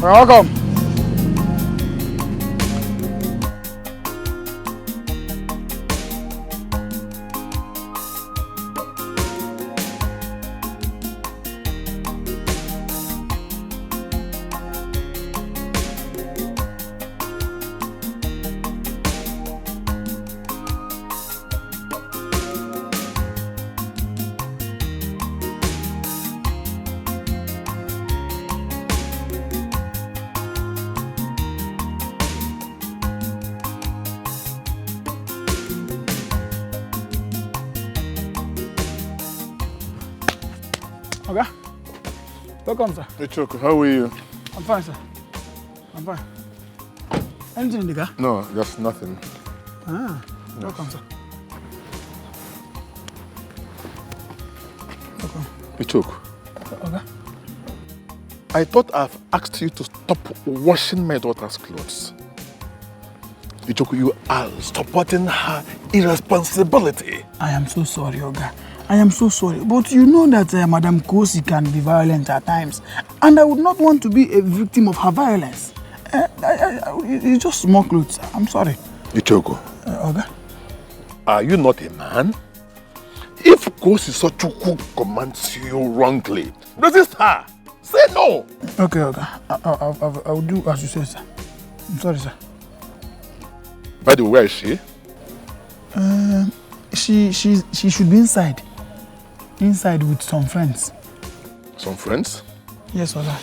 welcome. Okay. Welcome, sir. Hey, Choco, how are you? I'm fine, sir. I'm fine. Anything in the car? No, just nothing. Ah, yes. Welcome, sir. Welcome. Hey, Choco. Okay. I thought I've asked you to stop washing my daughter's clothes. Hey, Choco, you are supporting her irresponsibility. I am so sorry, Oga. I am so sorry, but you know that Madam Kosi can be violent at times, and I would not want to be a victim of her violence. It's just small clothes. I'm sorry. Ichogo. Oga? Are you not a man? If Kosi Sochukwu commands you wrongly, resist her. Say no. Okay, Oga. I will do as you say, sir. I'm sorry, sir. By the way, where is she? She should be inside. Inside with some friends. Some friends? Yes, Oga.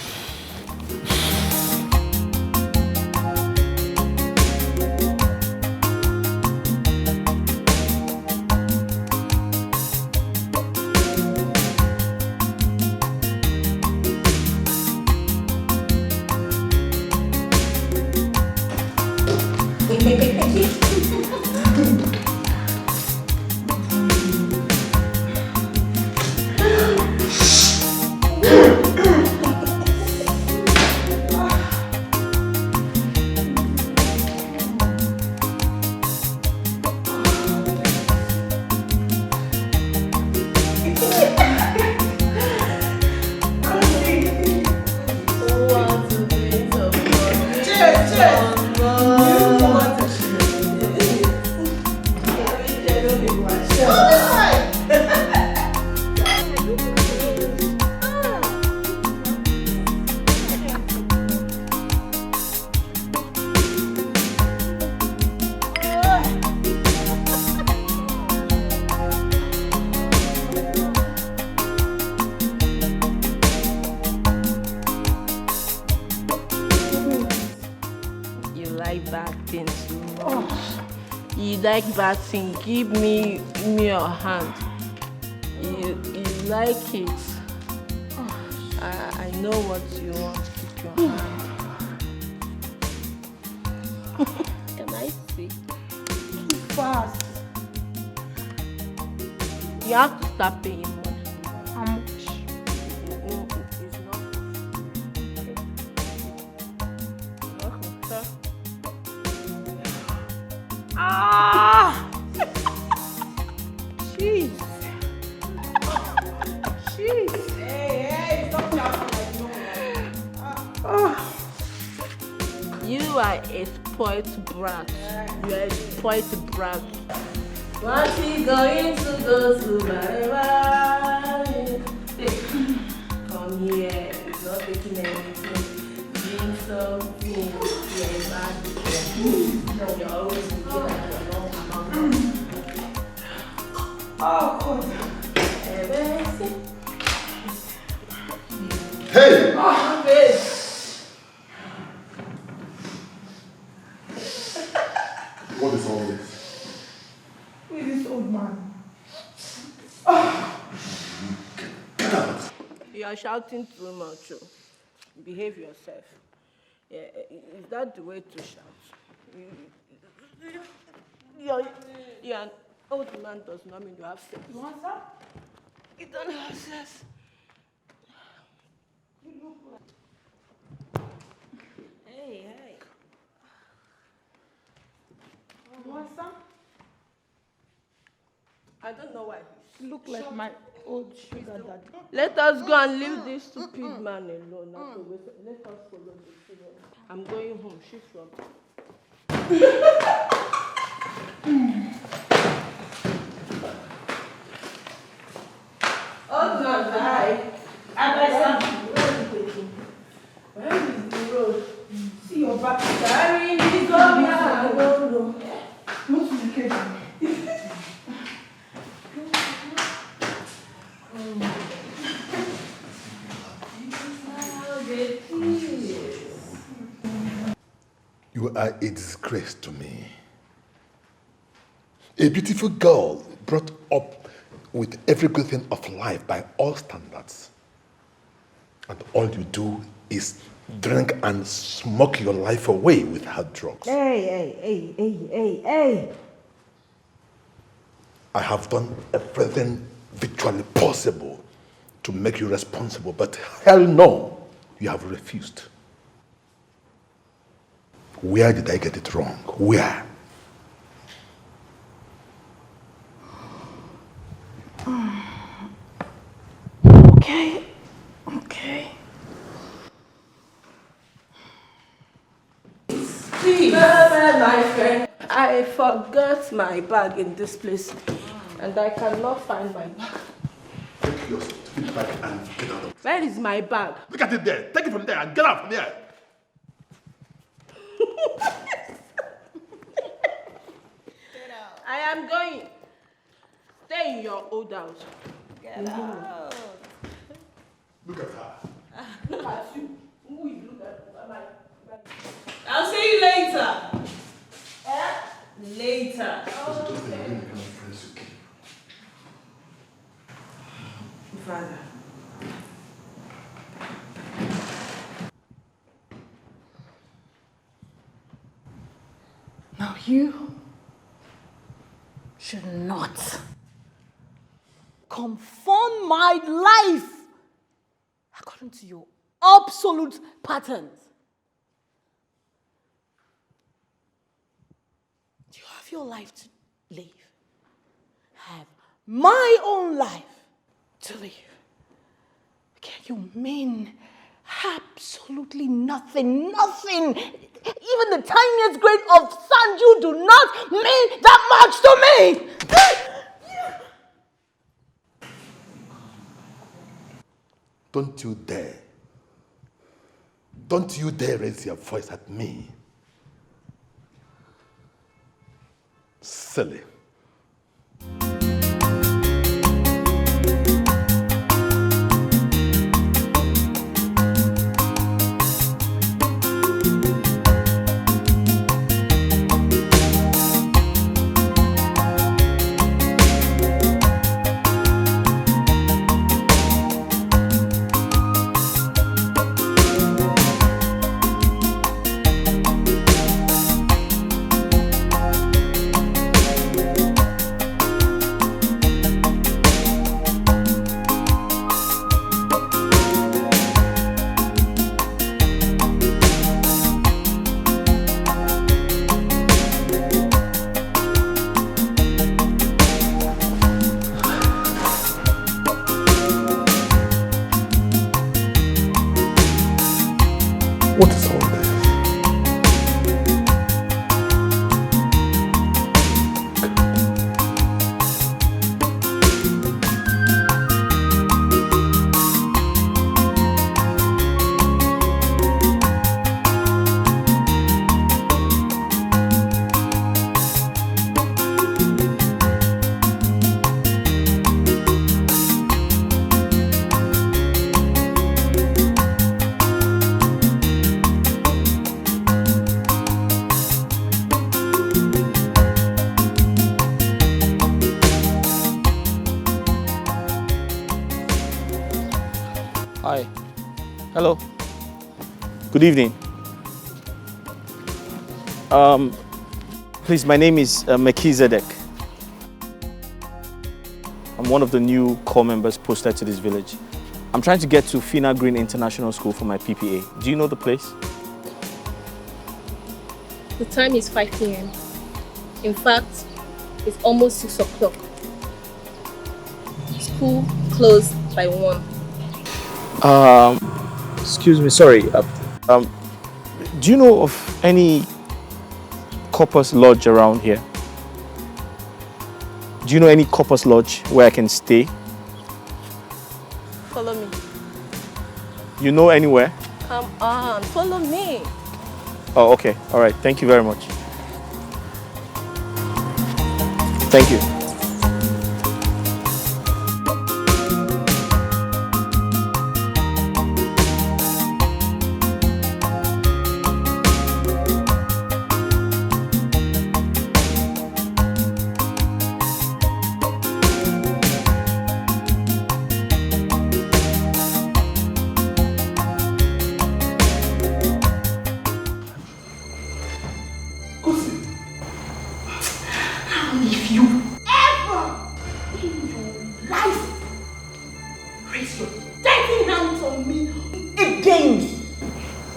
Bad thing, give me your hand. You like it. I know what you want. Keep your hand. Can I see? Too fast. You have to start paying money. How much? It's not. Okay, sir. Jeez. Jeez. Hey, stop shouting like no. You are a spoiled brat. You are a spoiled brat. What's he going to go to Come here. It's not taking anything. Drink something. You're a bad boy. No, you're always looking at your mom. Oh, God. Hey! Oh, babe. What is all this? Who is this old man? Oh. Get out. You are shouting too much. Behave yourself. Yeah, is that the way to shout? You're an old man does not mean you have sex. You want some? You don't have sex. You look like... Hey. You want some? I don't know why. Look like my old sugar daddy. Let us go and leave this stupid man alone. Let us follow the children. I'm going home. She's from. Oh, no, bye. Where is the road? See your back. Carry me, go back. What is the case? You are a disgrace to me. A beautiful girl brought up with every good thing of life by all standards. And all you do is drink and smoke your life away with hard drugs. Hey. I have done everything virtually possible to make you responsible, but hell no, you have refused. Where did I get it wrong? Where? Okay. Steve, my friend, I forgot my bag in this place, and I cannot find my bag. Take your stupid bag and get out of. Where is my bag? Look at it there. Take it from there and get out from there. I am going. Stay in your old house. Get out. Look at her. Look at you. Who is look at my I'll see you later. Later. Father. Now you should not conform my life according to your absolute patterns. You have your life to live. I have my own life to live. Okay, you mean absolutely nothing. Even the tiniest grain of sand, you do not mean that much to me. Don't you dare raise your voice at me. Silly. What is all this? Hi. Hello. Good evening. Please, my name is Melchizedek. I'm one of the new corps members posted to this village. I'm trying to get to Fina Green International School for my PPA. Do you know the place? The time is 5 p.m. In fact, it's almost 6 o'clock. School closed by 1. Excuse me, sorry. Do you know of any Corpus Lodge around here? Do you know any Corpus Lodge where I can stay? Follow me. You know anywhere? Come on, follow me. Oh, okay. All right. Thank you very much. Thank you. If you ever in your life raise your dirty hands on me again,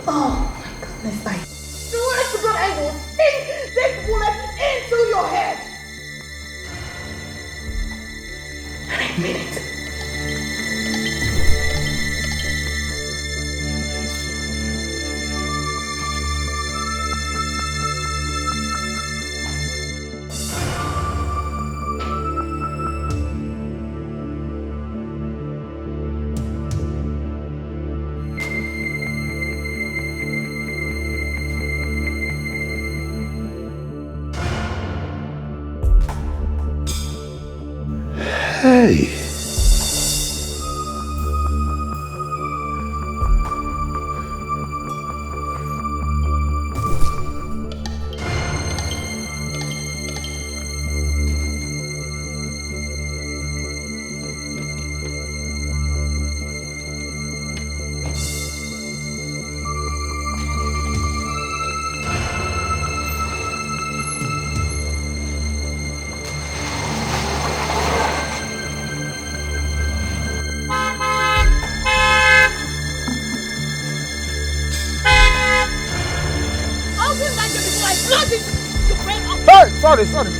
oh my goodness, I swear to God, I will sink this bullet into your head. And I mean it. Hey. Sorry.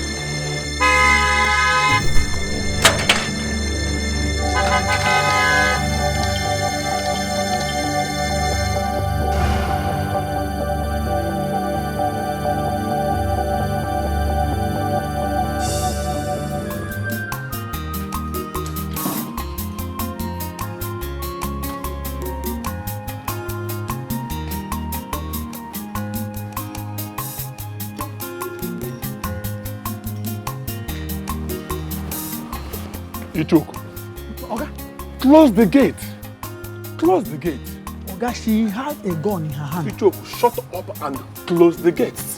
You took. Oga, Close the gate. Close the gate. Oga, she had a gun in her hand. You took. Shut up and close the gates.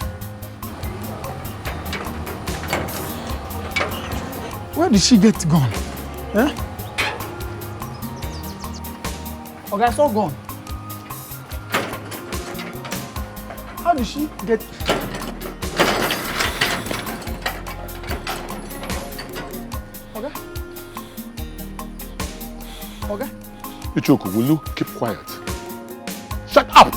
Where did she get gun? Eh? Oga, I saw gun. How did she get? Oga? Oga? Ichoku, will you keep quiet? Shut up!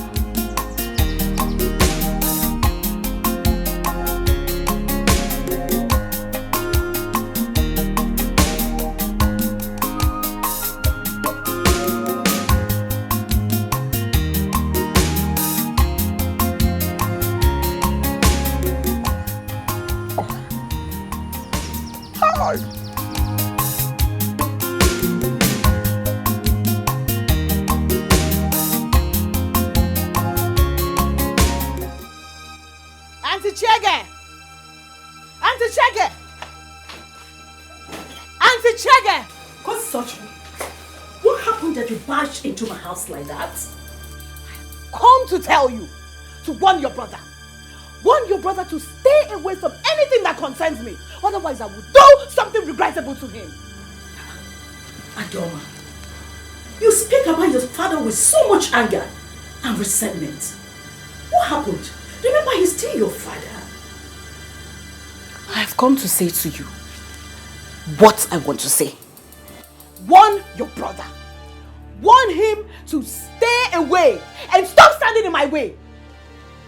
Into my house like that? Come to tell you, to warn your brother. Warn your brother to stay away from anything that concerns me. Otherwise, I will do something regrettable to him. Adoma, you speak about your father with so much anger and resentment. What happened? Remember, he's still your father. I have come to say to you what I want to say. Warn your brother. Warn him to stay away and stop standing in my way.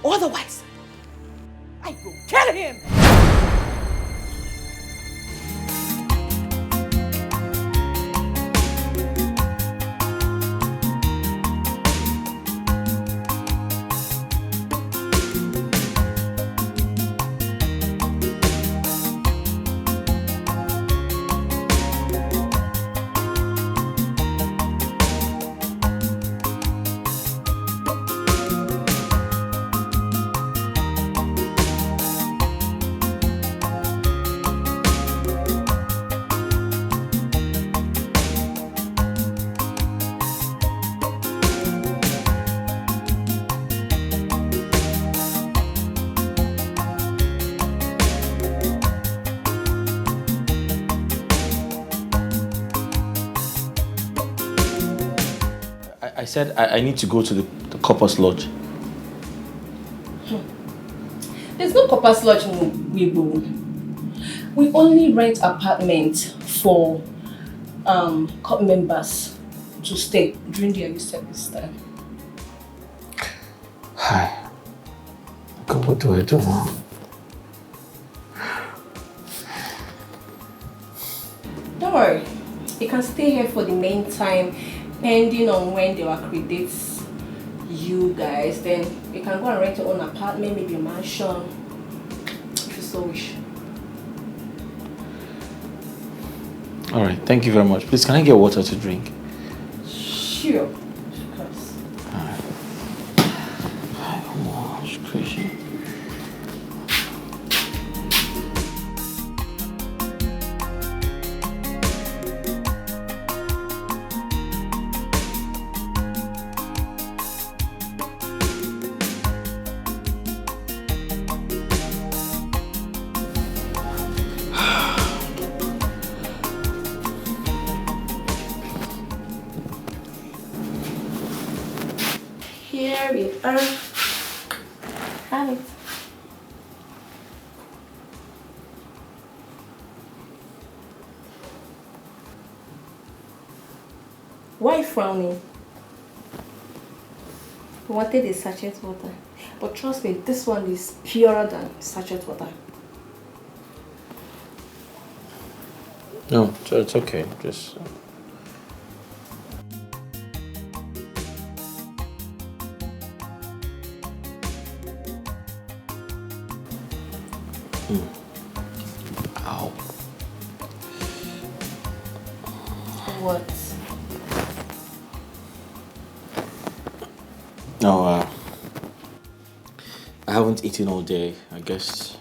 Otherwise, I will kill him. I said I need to go to the Corper's lodge. There's no Corper's lodge in Weibo. We only rent apartments for corp members to stay during their youth service time. Hi. God, what do I do now? Don't worry. You can stay here for the meantime, pending on when they will accredit you guys. Then you can go and rent your own apartment, maybe a mansion, if you so wish. All right, thank you very much. Please, can I get water to drink? Sure, of course. All right. Oh, it's crazy. Here we are. Have it. Why frowning? You wanted a sachet water. But trust me, this one is purer than sachet water. No, it's okay. Just. Ow. What? No, I haven't eaten all day. I guess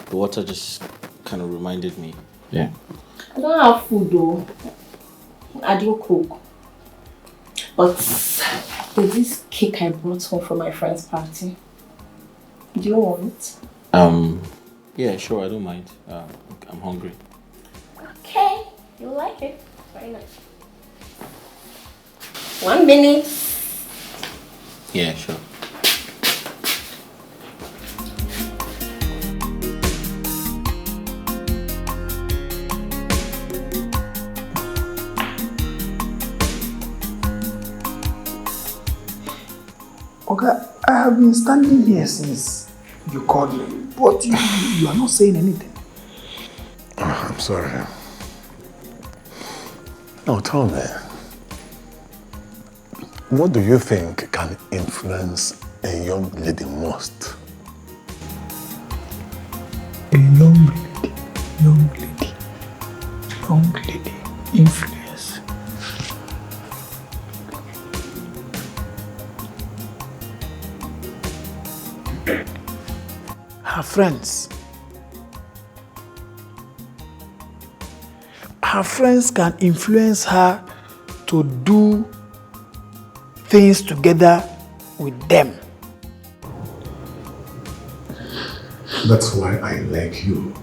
the water just kind of reminded me. Yeah. I don't have food though. I didn't cook. But there's this cake I brought home from my friend's party. Do you want it? Yeah, sure, I don't mind. I'm hungry. Okay, you like it. Very nice. 1 minute. Yeah, sure. Okay, I have been standing here since you called me, but you are not saying anything. Oh, I'm sorry. Now tell me, what do you think can influence a young lady most? A young lady, influence. Her friends. Her friends can influence her to do things together with them. That's why I like you.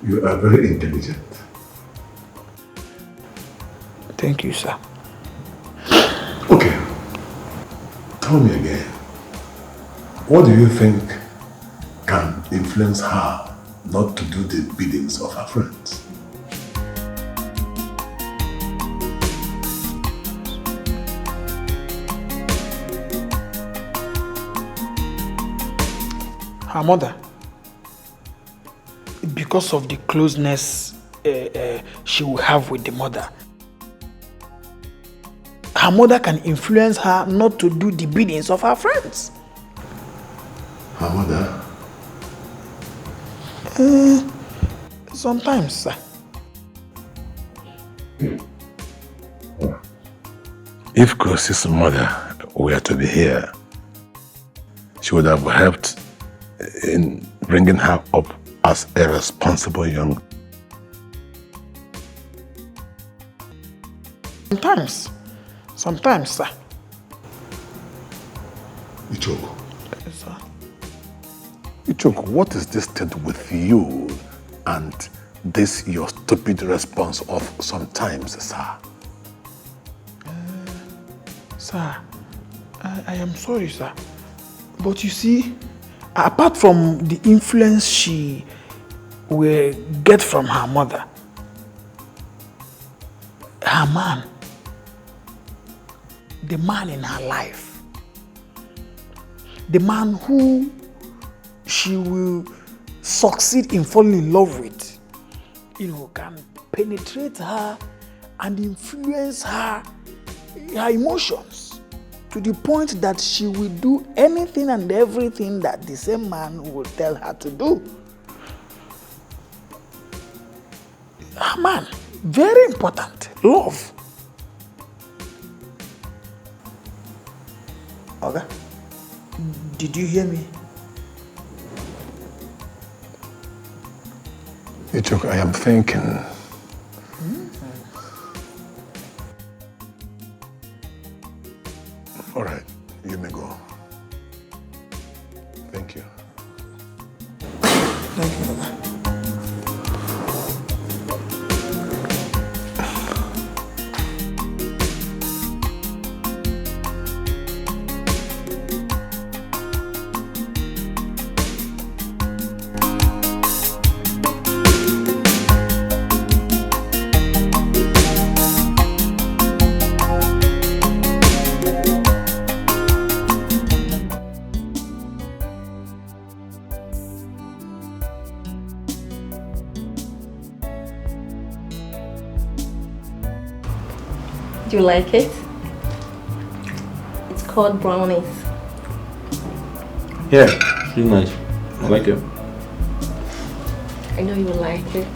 You are very intelligent. Thank you, sir. Okay. Tell me again. What do you think can influence her not to do the biddings of her friends? Her mother. Because of the closeness she will have with the mother. Her mother can influence her not to do the biddings of her friends. Her mother? Sometimes, sir. If Grossy's mother were to be here, she would have helped in bringing her up as a responsible young. Sometimes, sir. Ichoku. Yes, sir. Ichoku, what is this thing with you and this your stupid response of sometimes, sir? Sir, I am sorry, sir. But you see, apart from the influence she will get from her mother, her man, the man in her life, the man who she will succeed in falling in love with, can penetrate her and influence her emotions to the point that she will do anything and everything that the same man will tell her to do. Man, very important. Love. Okay. Did you hear me? Ichok, I am thinking. All right, you may go. Thank you. Thank you, Baba. Do you like it? It's called brownies. Yeah, it's nice. I like it. I know you like it.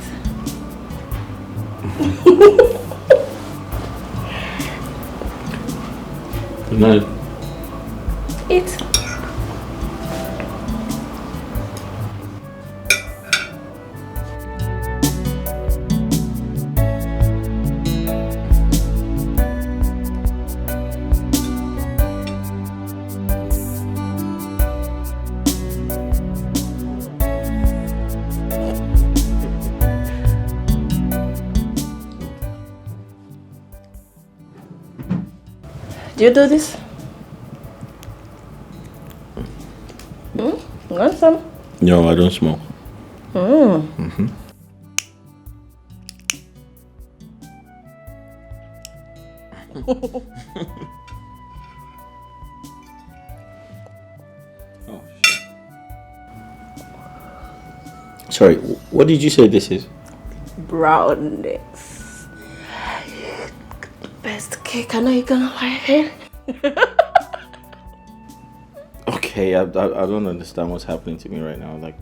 It's nice. Eat. Do you do this? Want some? No, I don't smoke. Mm-hmm. Oh, shit. Sorry, what did you say this is? Brownies. Best cake. I know you're gonna like it. Okay, I don't understand what's happening to me right now. Like,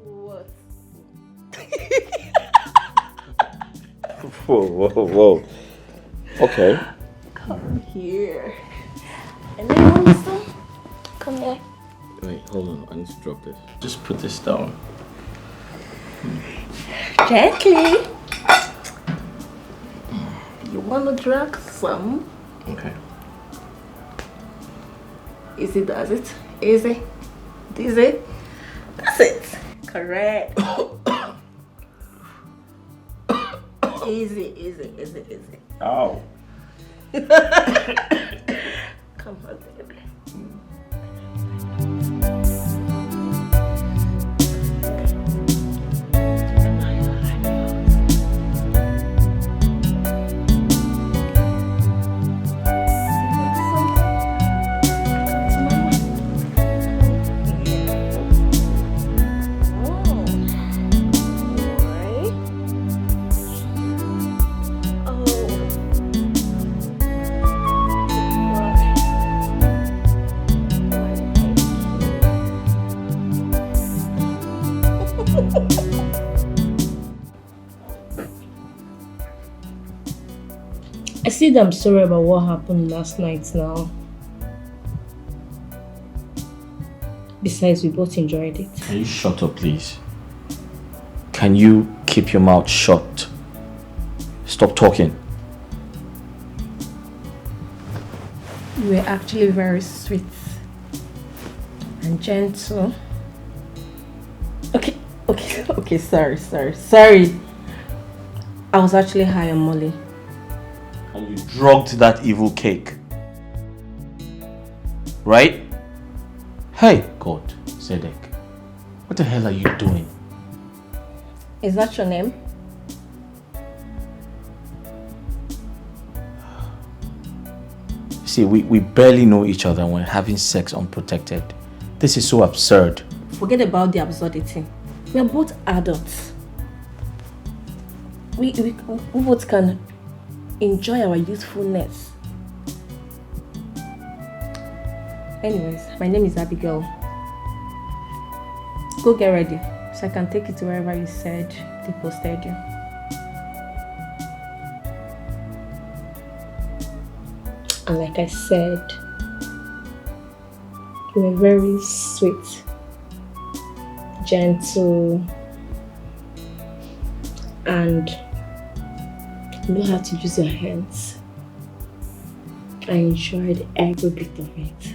What? whoa. Okay. Come here. And then you want some? Come here. Wait, hold on. I need to drop this. Just put this down. Gently. You wanna drag some? Okay. Easy does it. Easy. Easy. That's it. Correct. Easy. Ow. Come on, baby. I said I'm sorry about what happened last night now. Besides, we both enjoyed it. Can you shut up, please? Can you keep your mouth shut? Stop talking. You were actually very sweet and gentle. Okay, sorry. I was actually high on Molly. and you drugged that evil cake. Right? Hey, God, Zedek, what the hell are you doing? Is that your name? See, we barely know each other when having sex unprotected. This is so absurd. Forget about the absurdity. We are both adults. We both can enjoy our youthfulness. Anyways, my name is Abigail. Go get ready so I can take you to wherever you said they posted you. And like I said, you were very sweet, gentle, and you know how to use your hands. I enjoyed every bit of it.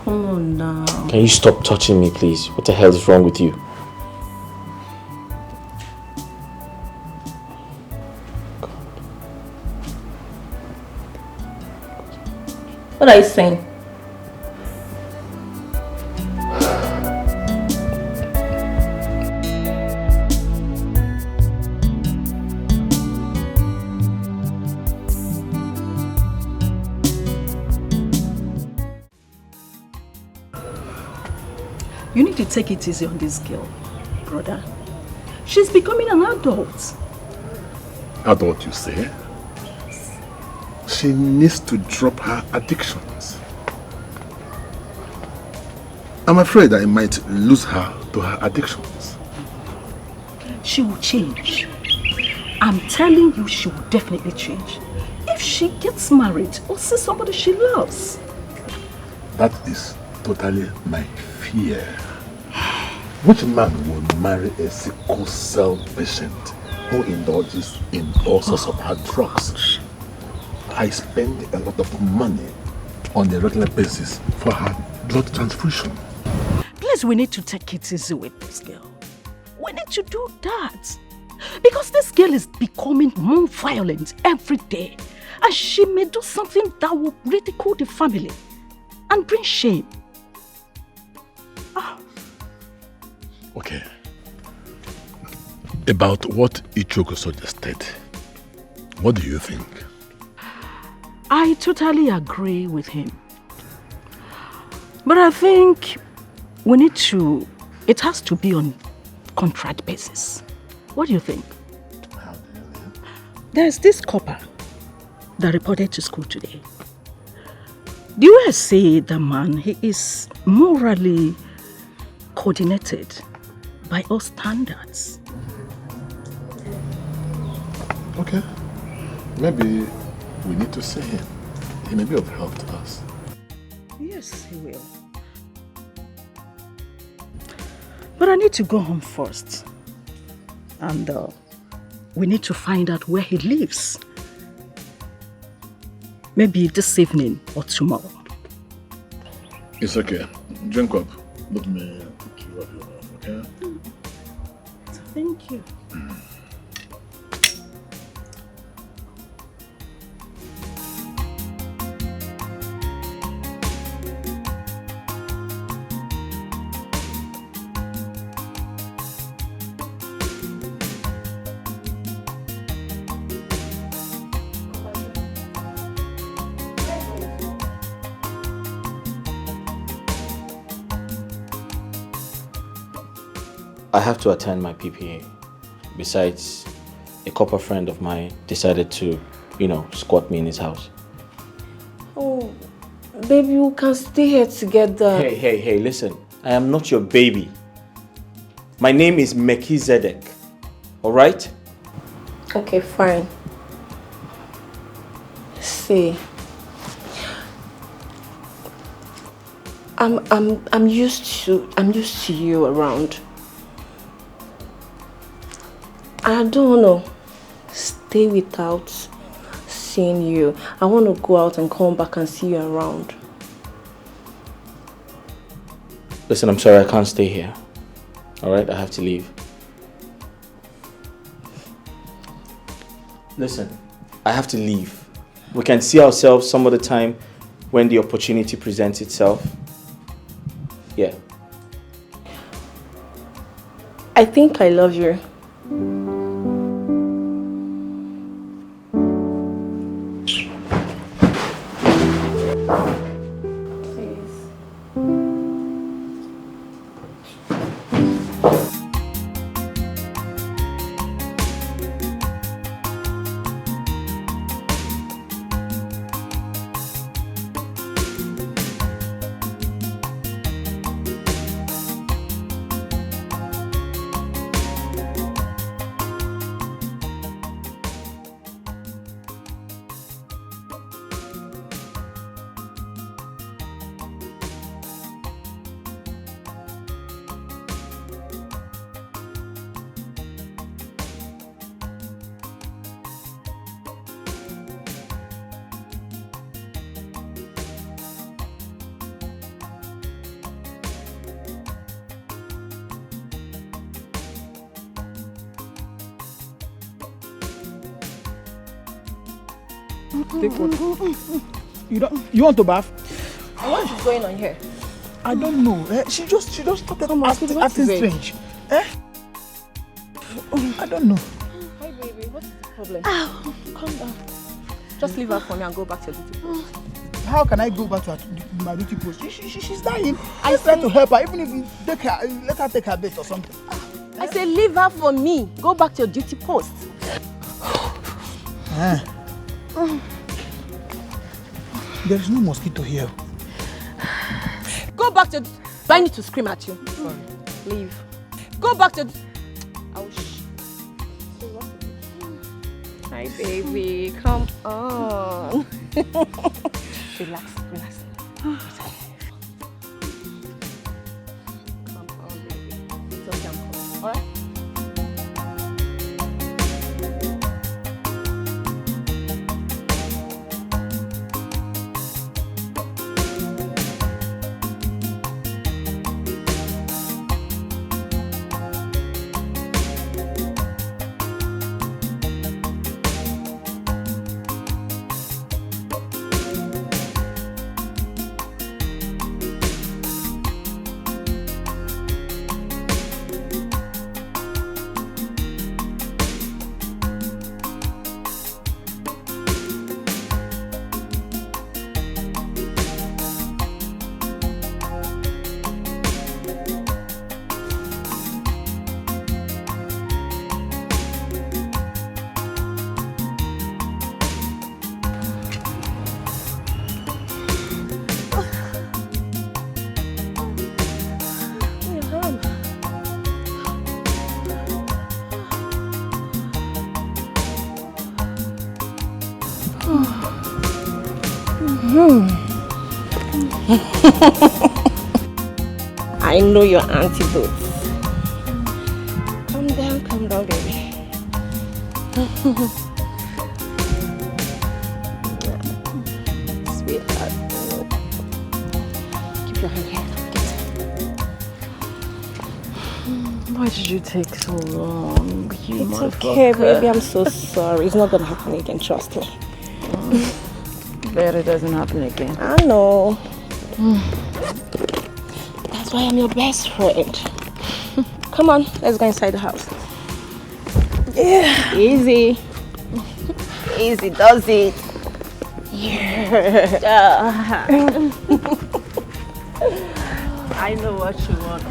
Come on now. Can you stop touching me, please? What the hell is wrong with you? What are you saying? You need to take it easy on this girl, brother. She's becoming an adult. Adult, you say? She needs to drop her addictions. I'm afraid I might lose her to her addictions. She will change. I'm telling you, she will definitely change. If she gets married or sees somebody she loves. That is totally my fear. Which man will marry a sickle cell patient who indulges in all sorts of hard drugs? I spend a lot of money on a regular basis for her blood transfusion. Please, we need to take it easy with this girl. We need to do that. Because this girl is becoming more violent every day. And she may do something that will ridicule the family and bring shame. Okay. About what Ichoko suggested, what do you think? I totally agree with him. But I think we need to, it has to be on contract basis. What do you think? There's this Corper that reported to school today. The way I say the man, he is morally coordinated by all standards. Okay. Maybe we need to see him. He may be of help to us. Yes, he will. But I need to go home first. And we need to find out where he lives. Maybe this evening or tomorrow. It's okay. Drink up. Let me pick you up, okay? Thank you. I have to attend my PPA. Besides, a Corper friend of mine decided to, squat me in his house. Oh, baby, we can stay here together. Hey, listen. I am not your baby. My name is Melchizedek. Alright? Okay, fine. See, I'm used to you around. I don't want to stay without seeing you. I want to go out and come back and see you around. Listen, I'm sorry, I can't stay here. Alright, I have to leave. Listen, I have to leave. We can see ourselves some other time when the opportunity presents itself. Yeah. I think I love you. Take what? You want to bath? What is going on here? I don't know. She just started acting strange. I don't know. Hi baby, what's the problem? Ow, calm down. Just leave her for me and go back to your duty post. How can I go back to my duty post? She's dying. I try to help her, even if you let her take her bait or something. I say leave her for me. Go back to your duty post. There is no mosquito here. Go back to... Do I need to scream at you? Sorry. Leave. Go back to... Hi baby, come on. Relax. Come on baby. It's okay, I'm coming. Alright? I know your antidote. Calm down, baby. Sweetheart. Keep your hand here. Why did you take so long? It's okay, baby. I'm so sorry. It's not gonna happen again, trust me. Bet it doesn't happen again. I know. That's why I'm your best friend. Come on, let's go inside the house. Yeah. Easy. Easy does it. Yeah. I know what you want.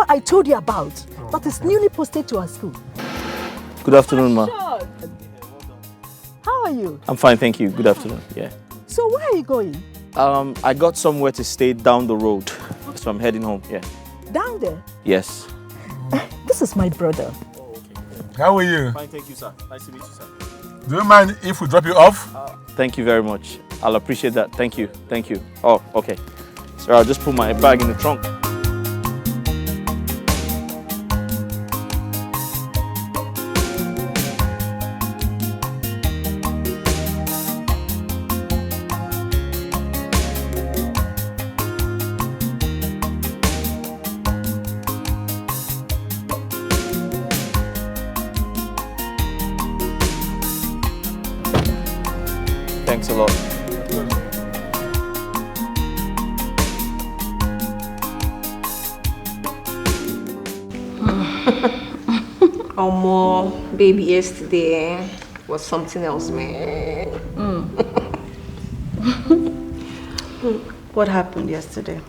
I told you about, that is newly posted to our school. Good afternoon, ma. How are you? I'm fine, thank you. Good afternoon. Yeah. So where are you going? I got somewhere to stay down the road, so I'm heading home. Yeah. Down there? Yes. This is my brother. How are you? Fine, thank you, sir. Nice to meet you, sir. Do you mind if we drop you off? Thank you very much. I'll appreciate that. Thank you. Thank you. Oh, okay. So I'll just put my bag in the trunk. Thanks a lot. More baby yesterday was something else, man. What happened yesterday?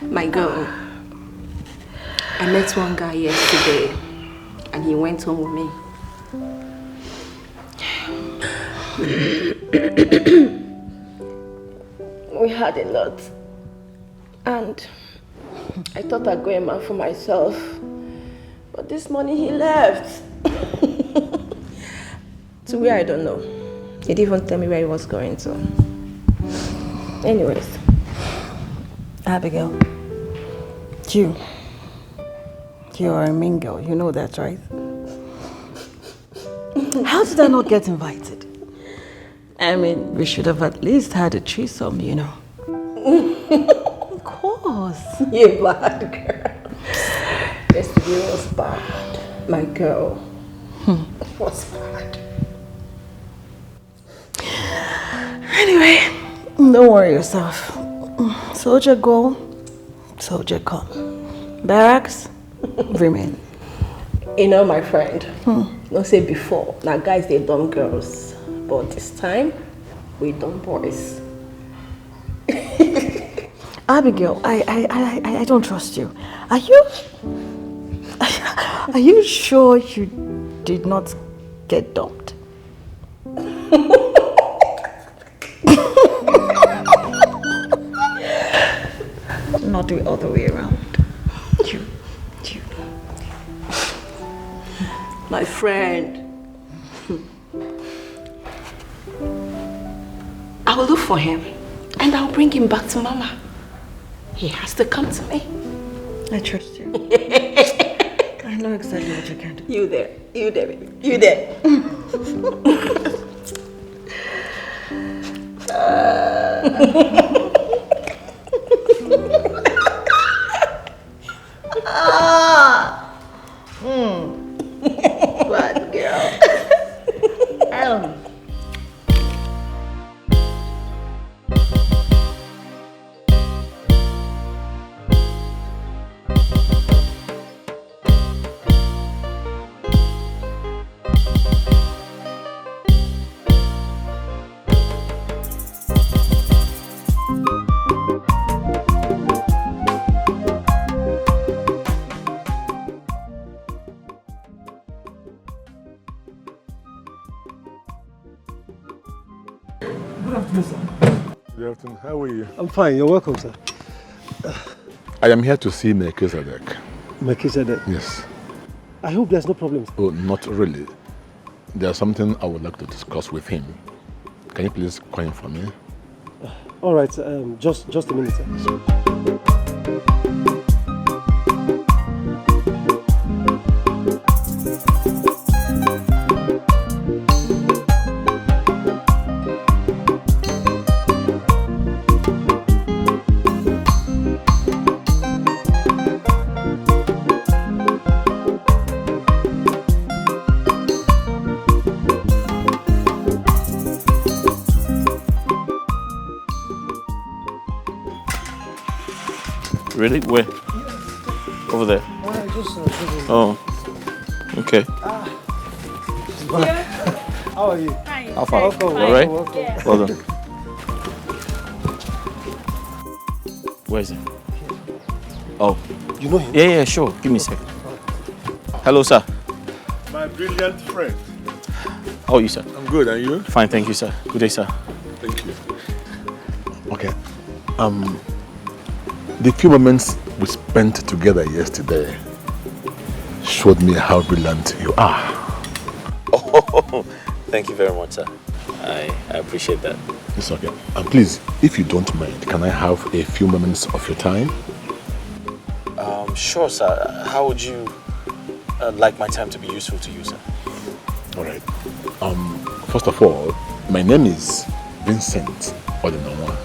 My girl, I met one guy yesterday and he went home with me. We had a lot and I thought I'd go a man for myself, but this morning he left. To where I don't know. He didn't even tell me where he was going to. Anyways. Abigail, you are a mean girl, you know that, right? How did I not get invited? I mean, we should have at least had a threesome, you know. Of course. You bad girl. Yesterday was bad. My girl was bad. Anyway, don't worry yourself. Soldier go, soldier come. Barracks, remain. You know, my friend, don't say before, now guys, they dumb girls. But this time, we dumb boys. Abigail, I don't trust you. Are you sure you did not get dumped? Not the other way around. You. My friend, I will look for him and I'll bring him back to Mama. He has to come to me. I trust you. I know exactly what you can do. You there, baby. You there. Bad girl. Good afternoon. How are you? I'm fine. You're welcome, sir. I am here to see Melchizedek. Melchizedek. Yes. I hope there's no problem. Oh, not really. There's something I would like to discuss with him. Can you please call him for me? All right. Just a minute, sir. Really? Where? Over there. Oh. Okay. How are you? How far? Welcome. All right? Welcome. Yeah. Well done. Where is it? Oh. You know him? Yeah, sure. Give me a second. Hello, sir. My brilliant friend. How are you, sir? I'm good, and you? Fine, thank you, sir. Good day, sir. Thank you. Okay. The few moments we spent together yesterday showed me how brilliant you are. Oh, thank you very much, sir. I appreciate that. It's okay. And please, if you don't mind, can I have a few moments of your time? Sure, sir. How would you like my time to be useful to you, sir? All right. First of all, my name is Vincent Odinawa.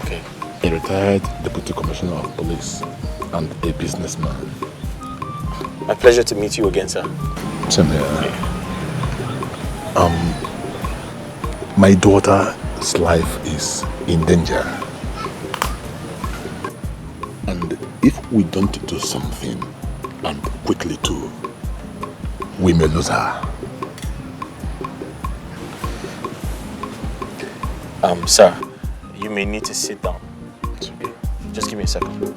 Okay. A retired Deputy Commissioner of Police and a businessman. My pleasure to meet you again, sir. Same here. Okay. My daughter's life is in danger. And if we don't do something, and quickly too, we may lose her. Sir, you may need to sit down. It's okay. Just give me a second.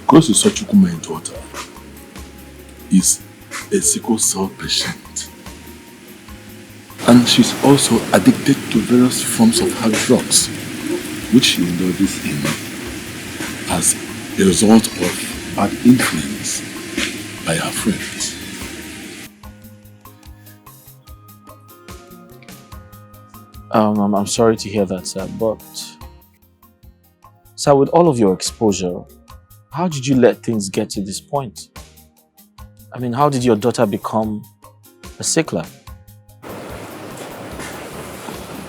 Because Usochukwu, my daughter, is a sickle cell patient. And she's also addicted to various forms of hard drugs, which she indulges in as a result of bad influence by her friends. I'm sorry to hear that, sir, but... Sir, with all of your exposure, how did you let things get to this point? I mean, how did your daughter become a sickler?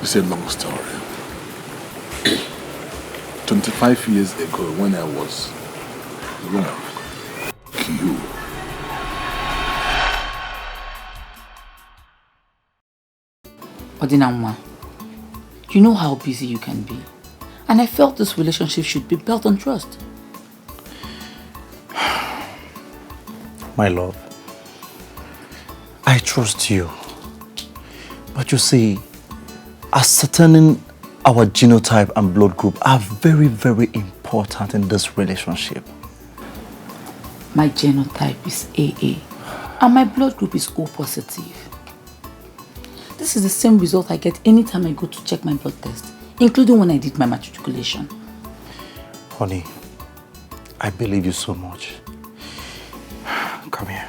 It's a long story. 25 years ago, when I was young, you. Odinamwa, you know how busy you can be. And I felt this relationship should be built on trust. My love, I trust you. But you see, ascertaining our genotype and blood group are very, very important in this relationship. My genotype is AA, and my blood group is O positive. This is the same result I get anytime I go to check my blood test, including when I did my matriculation. Honey, I believe you so much. Come here.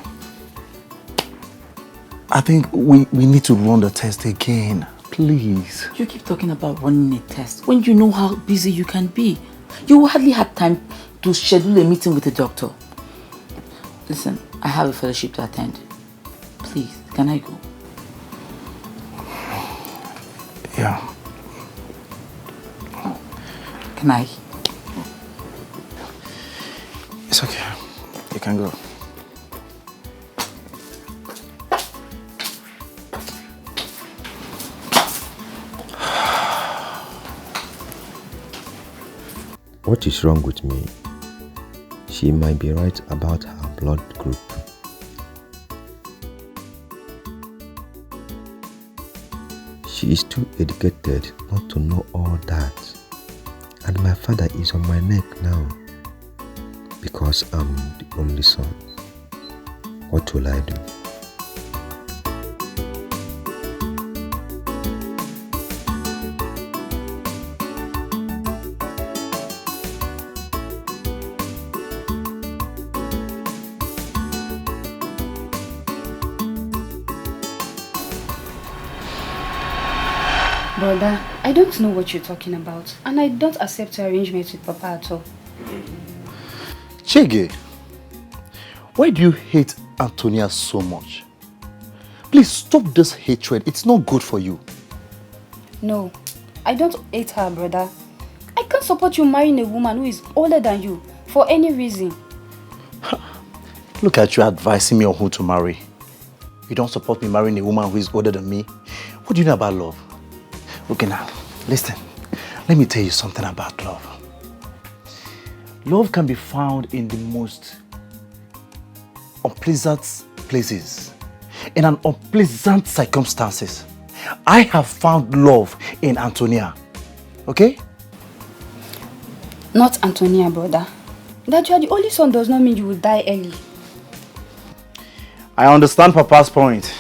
I think we need to run the test again, please. You keep talking about running a test when you know how busy you can be. You will hardly have time to schedule a meeting with the doctor. Listen, I have a fellowship to attend. Please, can I go? Yeah. Can I? It's okay. You can go. What is wrong with me? She might be right about her blood group. She is too educated not to know all that. And my father is on my neck now because I'm the only son. What will I do? Brother, I don't know what you're talking about, and I don't accept your arrangement with Papa at all. Chege, why do you hate Antonia so much? Please stop this hatred. It's not good for you. No, I don't hate her, brother. I can't support you marrying a woman who is older than you for any reason. Look at you advising me on who to marry. You don't support me marrying a woman who is older than me? What do you know about love? Okay now, listen. Let me tell you something about love. Love can be found in the most unpleasant places, in an unpleasant circumstances. I have found love in Antonia. Okay? Not Antonia, brother. That you are the only son does not mean you will die early. I understand Papa's point.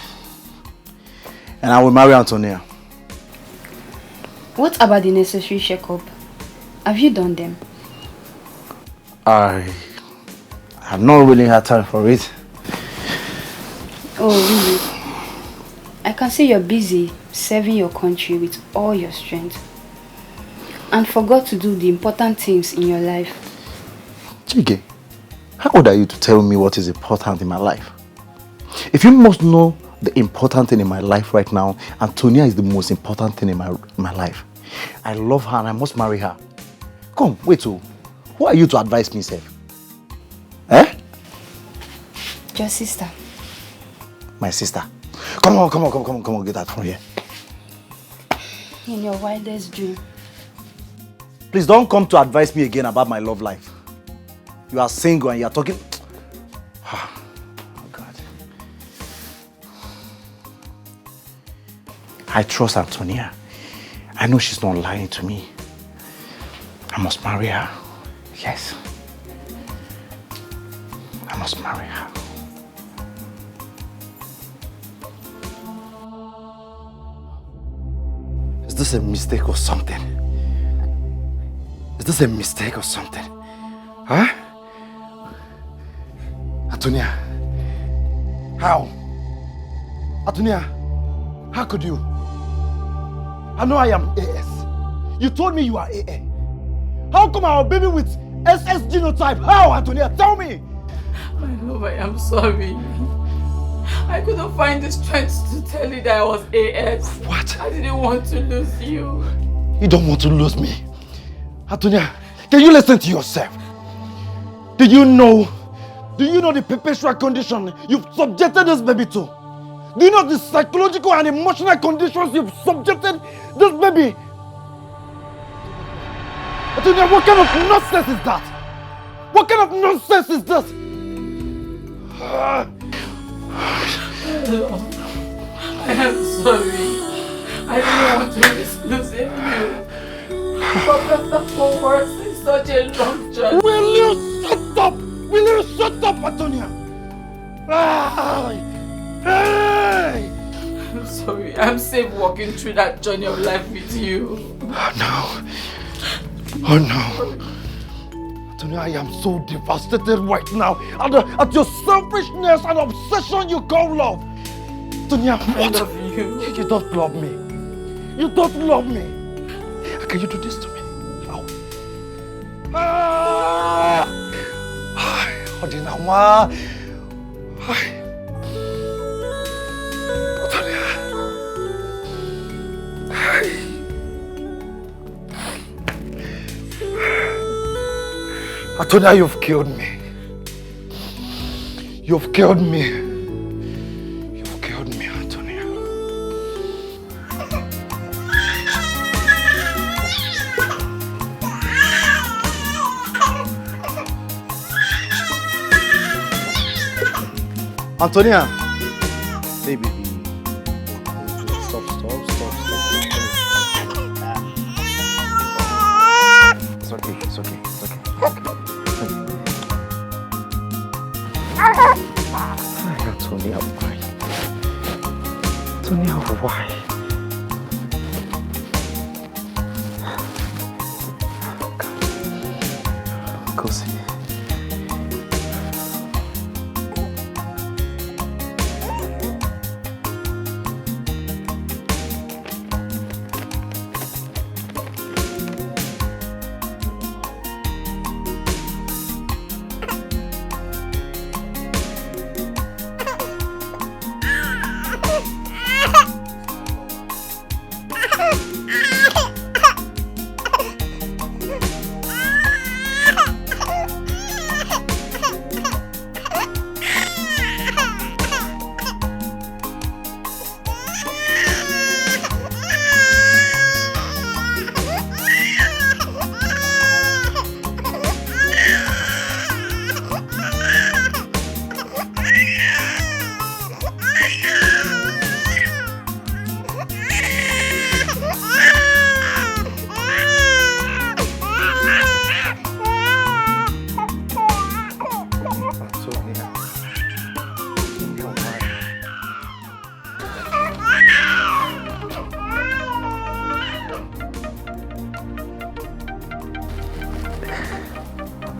And I will marry Antonia. What about the necessary checkup? Have you done them? I have not really had time for it. Oh, really? I can see you're busy serving your country with all your strength and forgot to do the important things in your life. Chige, how old are you to tell me what is important in my life? If you must know the important thing in my life right now, Antonia is the most important thing in my life. I love her and I must marry her. Come, wait, who are you to advise me, sir? Eh? Your sister. My sister. Come on, get out from here. In your wildest dream. Please don't come to advise me again about my love life. You are single and you are talking... Oh, God. I trust Antonia. I know she's not lying to me. I must marry her. Yes. I must marry her. Is this a mistake or something? Is this a mistake or something? Huh? Antonia. How? Antonia, how could you? I know I am AS. You told me you are AA. How come our baby with SS genotype? How, Antonia? Tell me! My love, I am sorry. I couldn't find the strength to tell you that I was AS. What? I didn't want to lose you. You don't want to lose me. Antonia, can you listen to yourself? Do you know the perpetual condition you've subjected this baby to? Do you know the psychological and emotional conditions you've subjected this baby? Antonia, what kind of nonsense is that? What kind of nonsense is this? I am sorry. I didn't want to risk losing you. But better for worse, it's such a long journey. Will you shut up? Will you shut up, Antonia? Hey! I'm sorry. I'm safe walking through that journey of life with you. Oh no. Oh no. Antonia, I am so devastated right now at your selfishness and obsession you call love. Antonia, what? I love you. You don't love me. You don't love me. How can you do this to me? How? Odinawa. Antonia, you've killed me. You've killed me. You've killed me, Antonia. Antonia! Hey, baby. Stop. It's okay. Antonia, why? Antonia, why? Go see.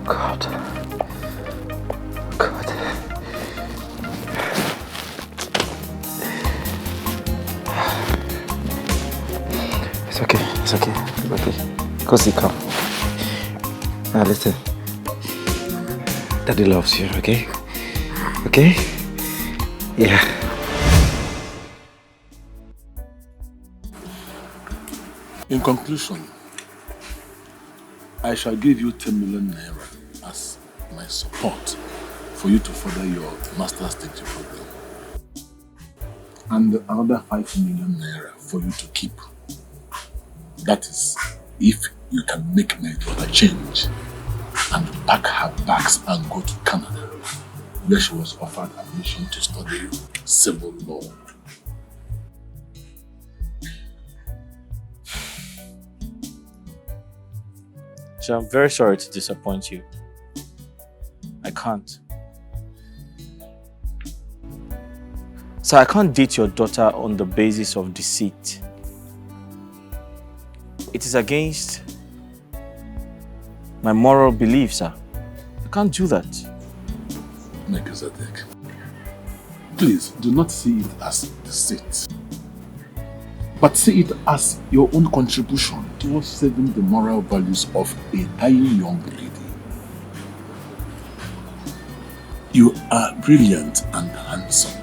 God. God. It's okay. It's okay. It's okay. Go sit calm. Now listen. Daddy loves you, okay? Okay? Yeah. In conclusion, I shall give you 10 million naira as my support for you to further your master's degree program. And another 5 million naira for you to keep. That is, if you can make my daughter change and pack her bags and go to Canada, where she was offered admission to study civil law. So I'm very sorry to disappoint you. I can't. So I can't date your daughter on the basis of deceit. It is against my moral beliefs, sir. I can't do that. Melchizedek, please do not see it as deceit, but see it as your own contribution towards saving the moral values of a dying young lady. You are brilliant and handsome.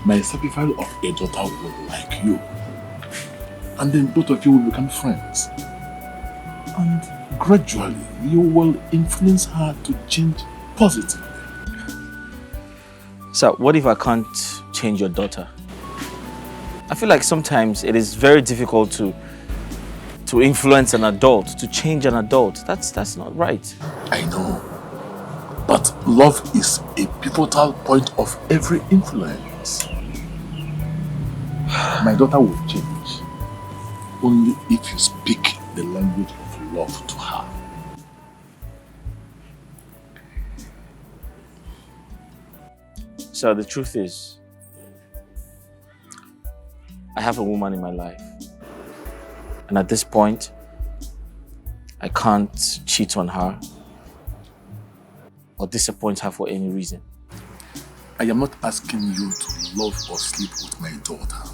My sacrifice of a daughter will like you, and then both of you will become friends. And gradually, you will influence her to change positively. Sir, what if I can't change your daughter? I feel like sometimes it is very difficult to influence an adult, to change an adult. That's not right. I know, but love is a pivotal point of every influence. My daughter will change only if you speak the language of love to her. So the truth is, I have a woman in my life. And at this point, I can't cheat on her or disappoint her for any reason. I am not asking you to love or sleep with my daughter.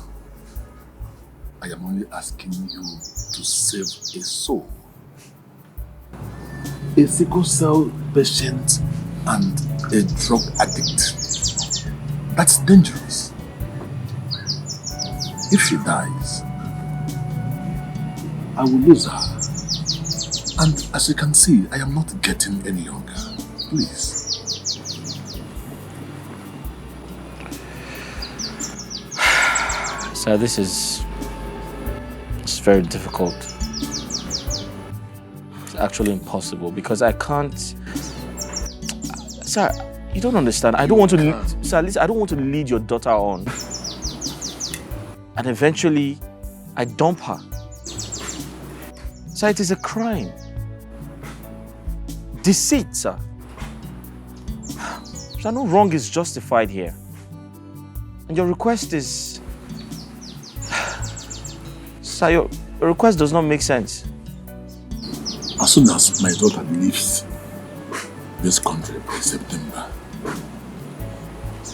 I am only asking you to save a soul. A sickle cell patient and a drug addict. That's dangerous. If she dies, I will lose her. And as you can see, I am not getting any younger. Please. Sir, it's very difficult. It's actually impossible because I can't. Sir, you don't understand. I don't want to. Sir, listen, I don't want to lead your daughter on. And eventually, I dump her. Sir, it is a crime. Deceit, sir. Sir, no wrong is justified here. And your request is... Sir, your request does not make sense. As soon as my daughter leaves this country by September,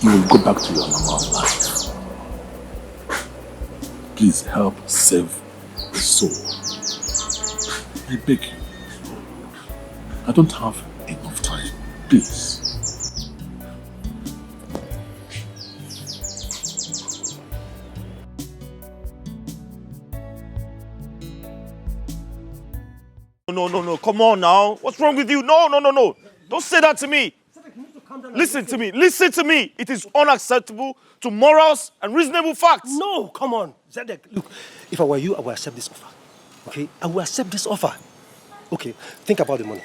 you will go back to your normal life. Please help save the soul. I beg you. I don't have enough time. Please. No. Come on now. What's wrong with you? No. Don't say that to me. Listen to me. It is unacceptable to morals and reasonable facts. No, come on. Zedek, look, if I were you, I would accept this offer. Okay? I will accept this offer. Okay, think about the money.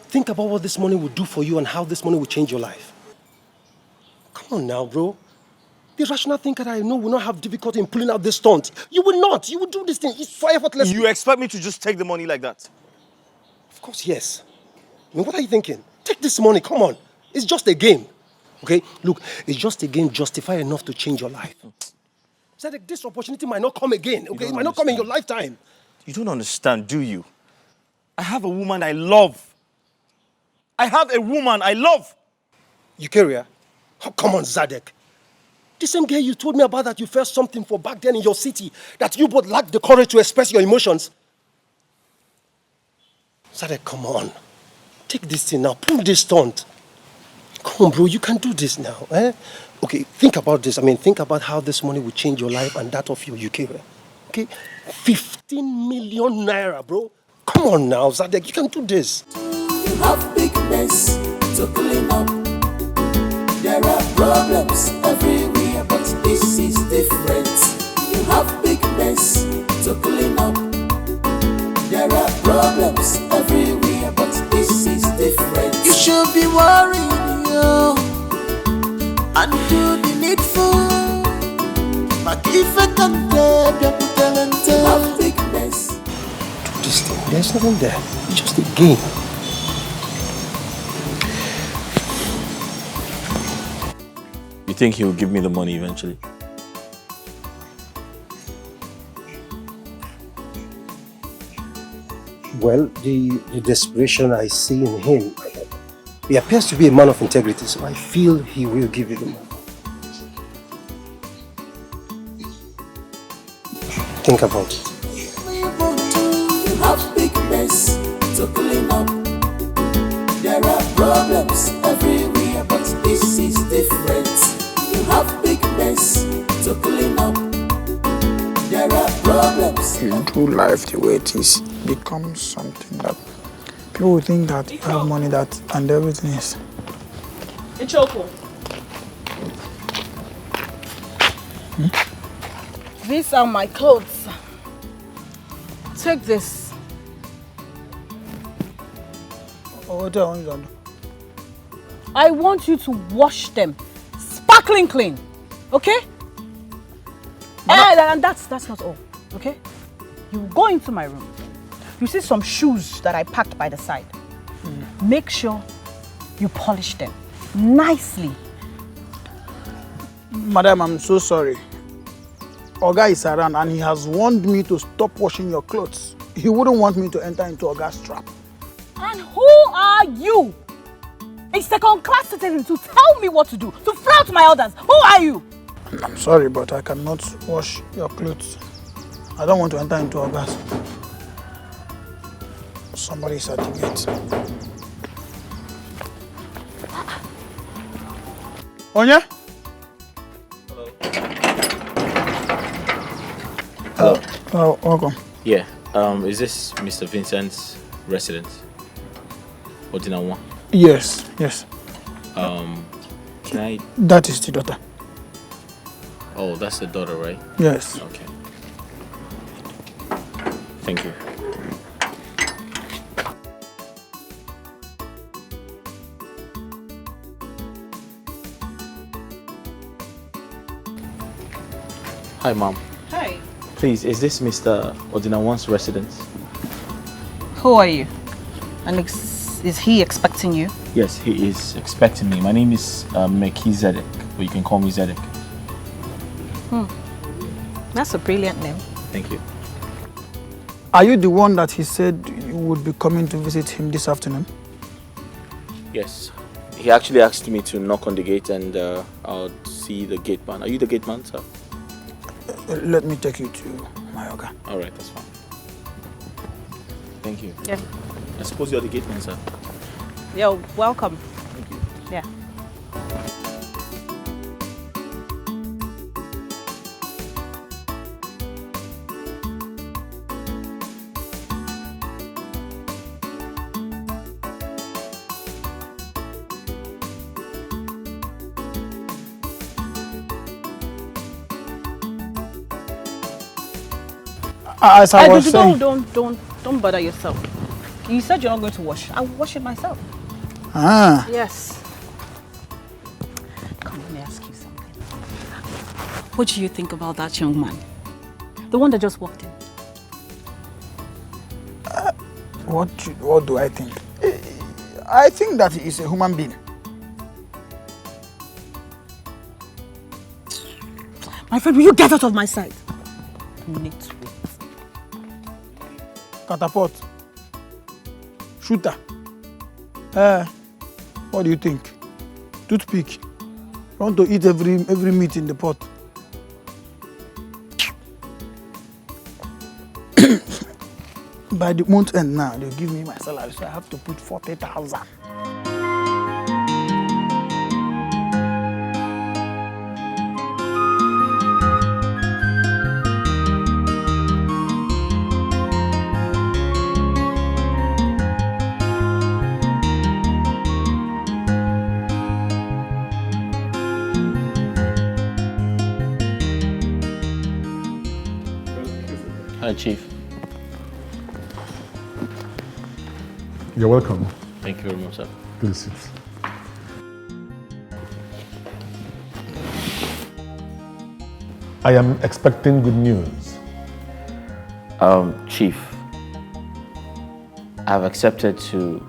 Think about what this money will do for you and how this money will change your life. Come on now, bro. The rational thinker that I know will not have difficulty in pulling out this stunt. You will not. You will do this thing. It's so effortless. You expect me to just take the money like that? Of course, yes. I mean, what are you thinking? Take this money. Come on. It's just a game. Okay? Look, it's just a game justified enough to change your life. Said this opportunity might not come again. Okay? It might not come in your lifetime. You don't understand, do you? I have a woman I love. I have a woman I love. Eukarya? Oh, come on, Zadek. The same girl you told me about that you felt something for back then in your city, that you both lacked the courage to express your emotions. Zadek, come on. Take this thing now. Pull this stunt. Come on, bro. You can do this now. Eh? Okay, think about this. Think about how this money will change your life and that of your Eukarya. Okay? 15 million naira, bro. Come on now, Zadek. You can do this. You have big mess to clean up. There are problems everywhere, but this is different. You have big mess to clean up. There are problems everywhere, but this is different. You should be worrying, yo, and do the needful. But if I can tell you have big mess. Do this thing. There's nothing there. It's just a game. You think he will give me the money eventually? Well, the desperation I see in him, he appears to be a man of integrity, so I feel he will give you the money. Think about it. You have big mess to clean up. There are problems everywhere, but this is different. You have big mess to clean up. There are problems. You do life the way it is, becomes something that people think that you have money that and everything is. Ichoko. These are my clothes. Take this. I want you to wash them sparkling clean, okay? And that's not all, okay? You go into my room. You see some shoes that I packed by the side. Make sure you polish them nicely. Madam, I'm so sorry. Oga is around and he has warned me to stop washing your clothes. He wouldn't want me to enter into Oga's trap. And who are you? A second-class citizen to tell me what to do, to flout my orders. Who are you? I'm sorry, but I cannot wash your clothes. I don't want to enter into Oga's. Somebody's at the gate. Onya? Hello. Oh, welcome. Yeah. Is this Mr. Vincent's residence? Odinawa? Yes, yes. Can I? That is the daughter. Oh, that's the daughter, right? Yes. Okay. Thank you. Hi, Mom. Hi. Please, is this Mr. Odinawan's residence? Who are you? And is he expecting you? Yes, he is expecting me. My name is Melchizedek, or you can call me Zedek. That's a brilliant name. Thank you. Are you the one that he said you would be coming to visit him this afternoon? Yes. He actually asked me to knock on the gate and I'll see the gate man. Are you the gate man, sir? Let me take you to my Oga. All right, that's fine. Thank you. Yeah. I suppose you're the gate man, sir. Yo, welcome. Thank you. Yeah. As I was saying... Don't bother yourself. You said you're not going to wash. I'll wash it myself. Ah. Yes. Come, let me ask you something. What do you think about that young man? The one that just walked in. What do I think? I think that he is a human being. My friend, will you get out of my sight? You need to wait. Catapult. Shooter. What do you think? Toothpick. You want to eat every meat in the pot. By the month end now, they'll give me my salary, so I have to put 40,000. Hi, Chief. You're welcome. Thank you very much, sir. Please sit. I am expecting good news. Chief, I've accepted to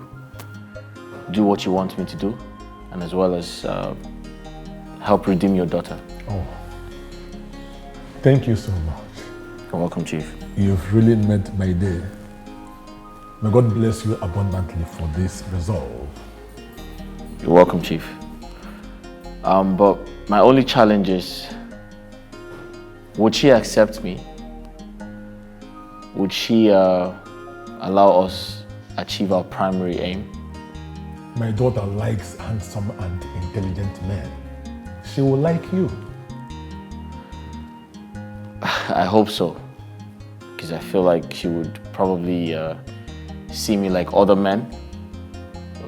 do what you want me to do, and as well as help redeem your daughter. Oh, thank you so much. You're welcome, Chief. You've really made my day. May God bless you abundantly for this resolve. You're welcome, Chief. But my only challenge is, would she accept me? Would she allow us achieve our primary aim? My daughter likes handsome and intelligent men. She will like you. I hope so, because I feel like she would probably see me like other men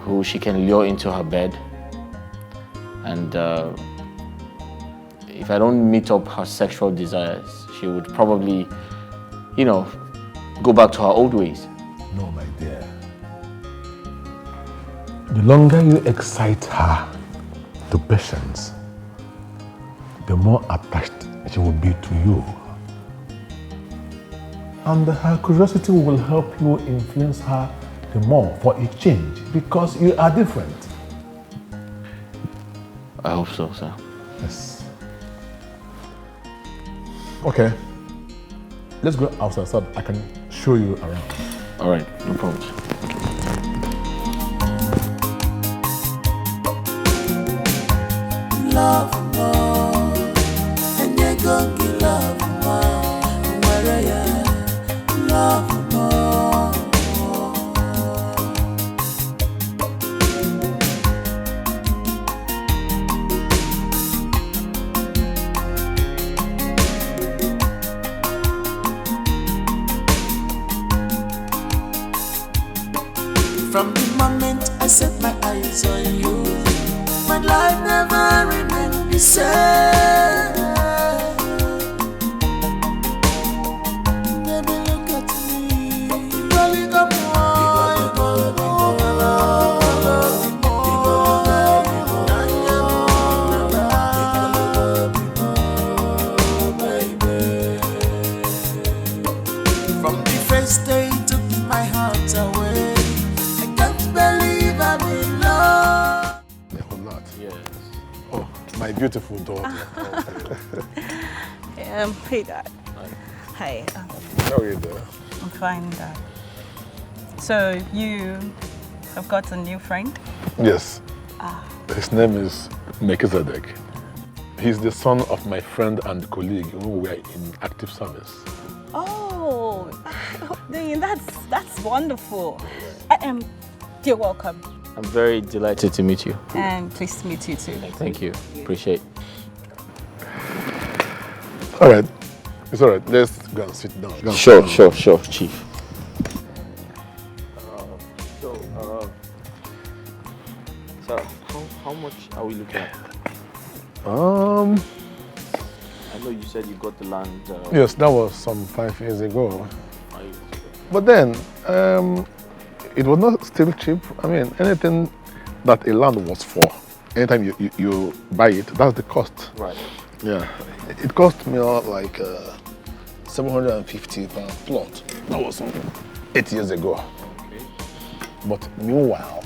who she can lure into her bed, and if I don't meet up her sexual desires, she would probably, go back to her old ways. No, my dear. The longer you excite her to patience, the more attached she will be to you. And her curiosity will help you influence her the more for a change, because you are different. I hope so, sir. Yes. Okay. Let's go outside so I can show you around. All right, no problem. Love more, and you're gonna get love more. Where are you? Love more. From the moment I set my eyes on you, my life never remained the same. My beautiful daughter. Hey, Dad. Hi. How are you doing? I'm fine, Dad. So you have got a new friend? Yes. His name is Melchizedek. He's the son of my friend and colleague who were in active service. Oh, that's wonderful. You're welcome. I'm very delighted to meet you. And pleased to meet you too. Thank you. Appreciate it. All right. It's all right. Let's go and sit down. Sure, Chief. So, how much are we looking at? I know you said you got the land. Yes, that was some 5 years ago. But then, it was not still cheap. I mean, anything that a land was for, anytime you buy it, that's the cost. Right. Yeah. It cost me like 750 per plot. That was 8 years ago. Okay. But meanwhile...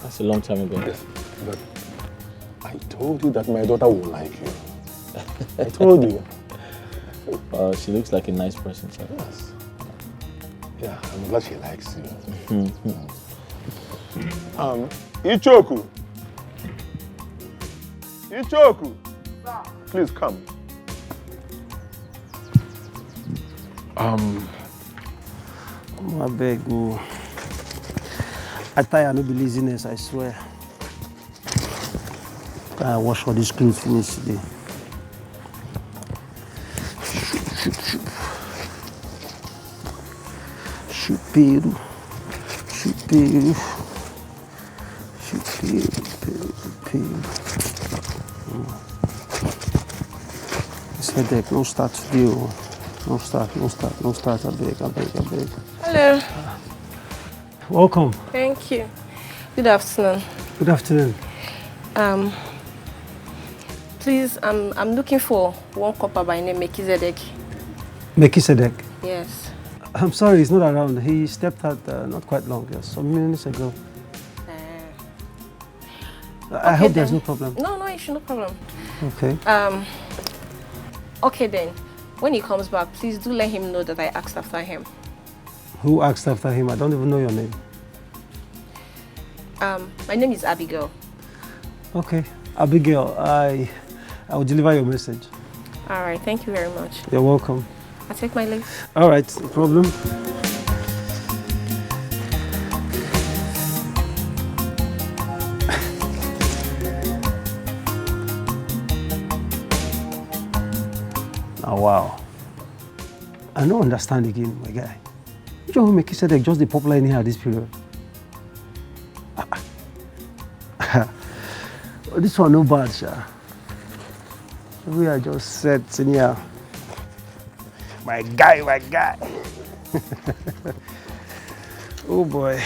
That's a long time ago. Yes, but I told you that my daughter will like you. I told you. She looks like a nice person, sir. Yes. Yeah, I'm glad she likes you. Ichoku. Ichoku. Please come. I beg you. I tire no be laziness, I swear. I wash all these clothes finish today. Chupeiro. This headache, no start today. No start, I beg. Hello. Welcome. Thank you. Good afternoon. Good afternoon. Please, I'm looking for one copper by name Melchizedek. Melchizedek? Yes. I'm sorry, he's not around. He stepped out not quite long, just some minutes ago. I hope there's no problem. No issue, no problem. Okay. Okay then. When he comes back, please do let him know that I asked after him. Who asked after him? I don't even know your name. My name is Abigail. Okay. Abigail, I will deliver your message. All right, thank you very much. You're welcome. I'll take my leave. All right, no problem. Oh, wow. I don't understand again, my guy. You know Melchizedek just the popular in here at this period. This one no bad, sha. We are just set in here. My guy. Oh boy.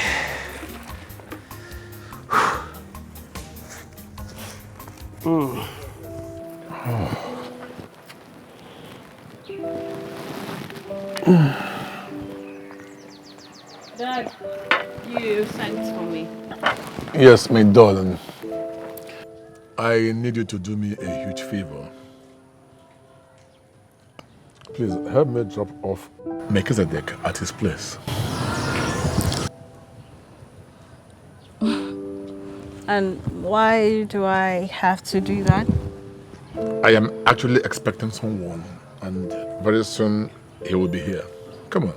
Dad, you sent for me. Yes, my darling. I need you to do me a huge favor. Please help me drop off Melchizedek at his place. And why do I have to do that? I am actually expecting someone, and very soon he will be here. Come on.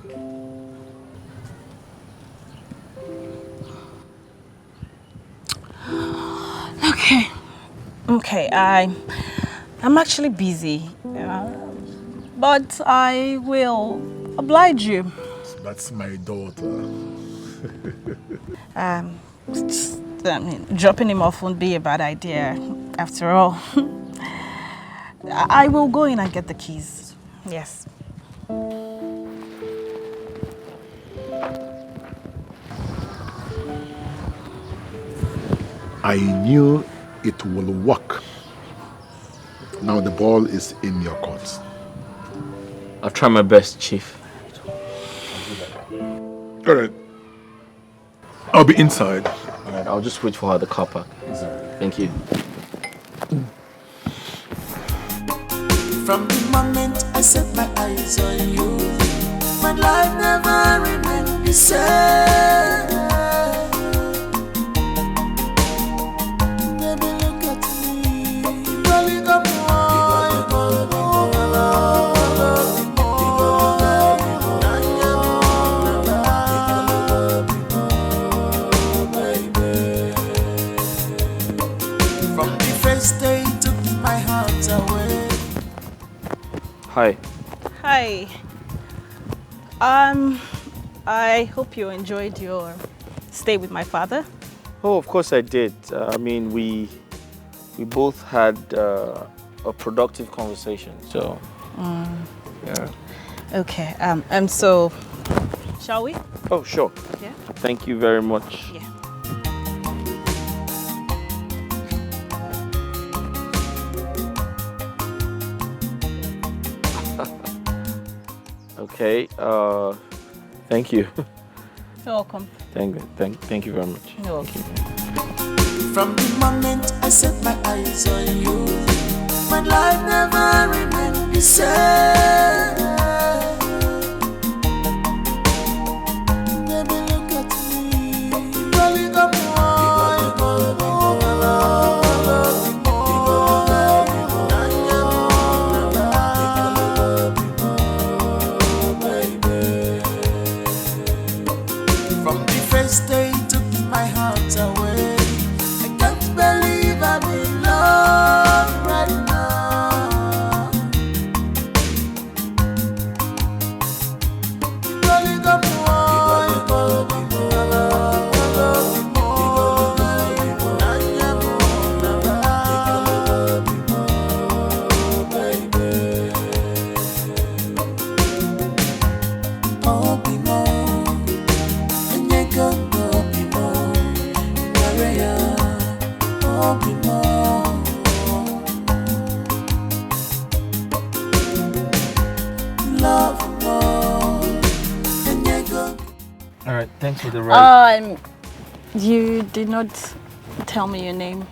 Okay, I'm actually busy, but I will oblige you. That's my daughter. Dropping him off won't be a bad idea, after all. I will go in and get the keys. Yes. I knew it will work. Now the ball is in your court. I'll try my best, Chief. All right. I'll be inside. All right, I'll just wait for her at the car park. Thank you. From the moment I set my eyes on you, my life never remained the same. Baby, look at me. Really got from the first day you took my heart away. Hi. Hi. I hope you enjoyed your stay with my father. Oh, of course I did. I mean, we both had a productive conversation, so yeah. Okay. So, shall we? Oh, sure. Yeah. Thank you very much. Yeah. Okay. Thank you. You're welcome. Thank you very much. You're welcome. From the moment I set my eyes on you, my life never remained the same. Baby, look at me. Really got more. first day you took my heart away. I can't believe I'm in love right now. Rolling up All right, thanks for the ride. You did not tell me your name.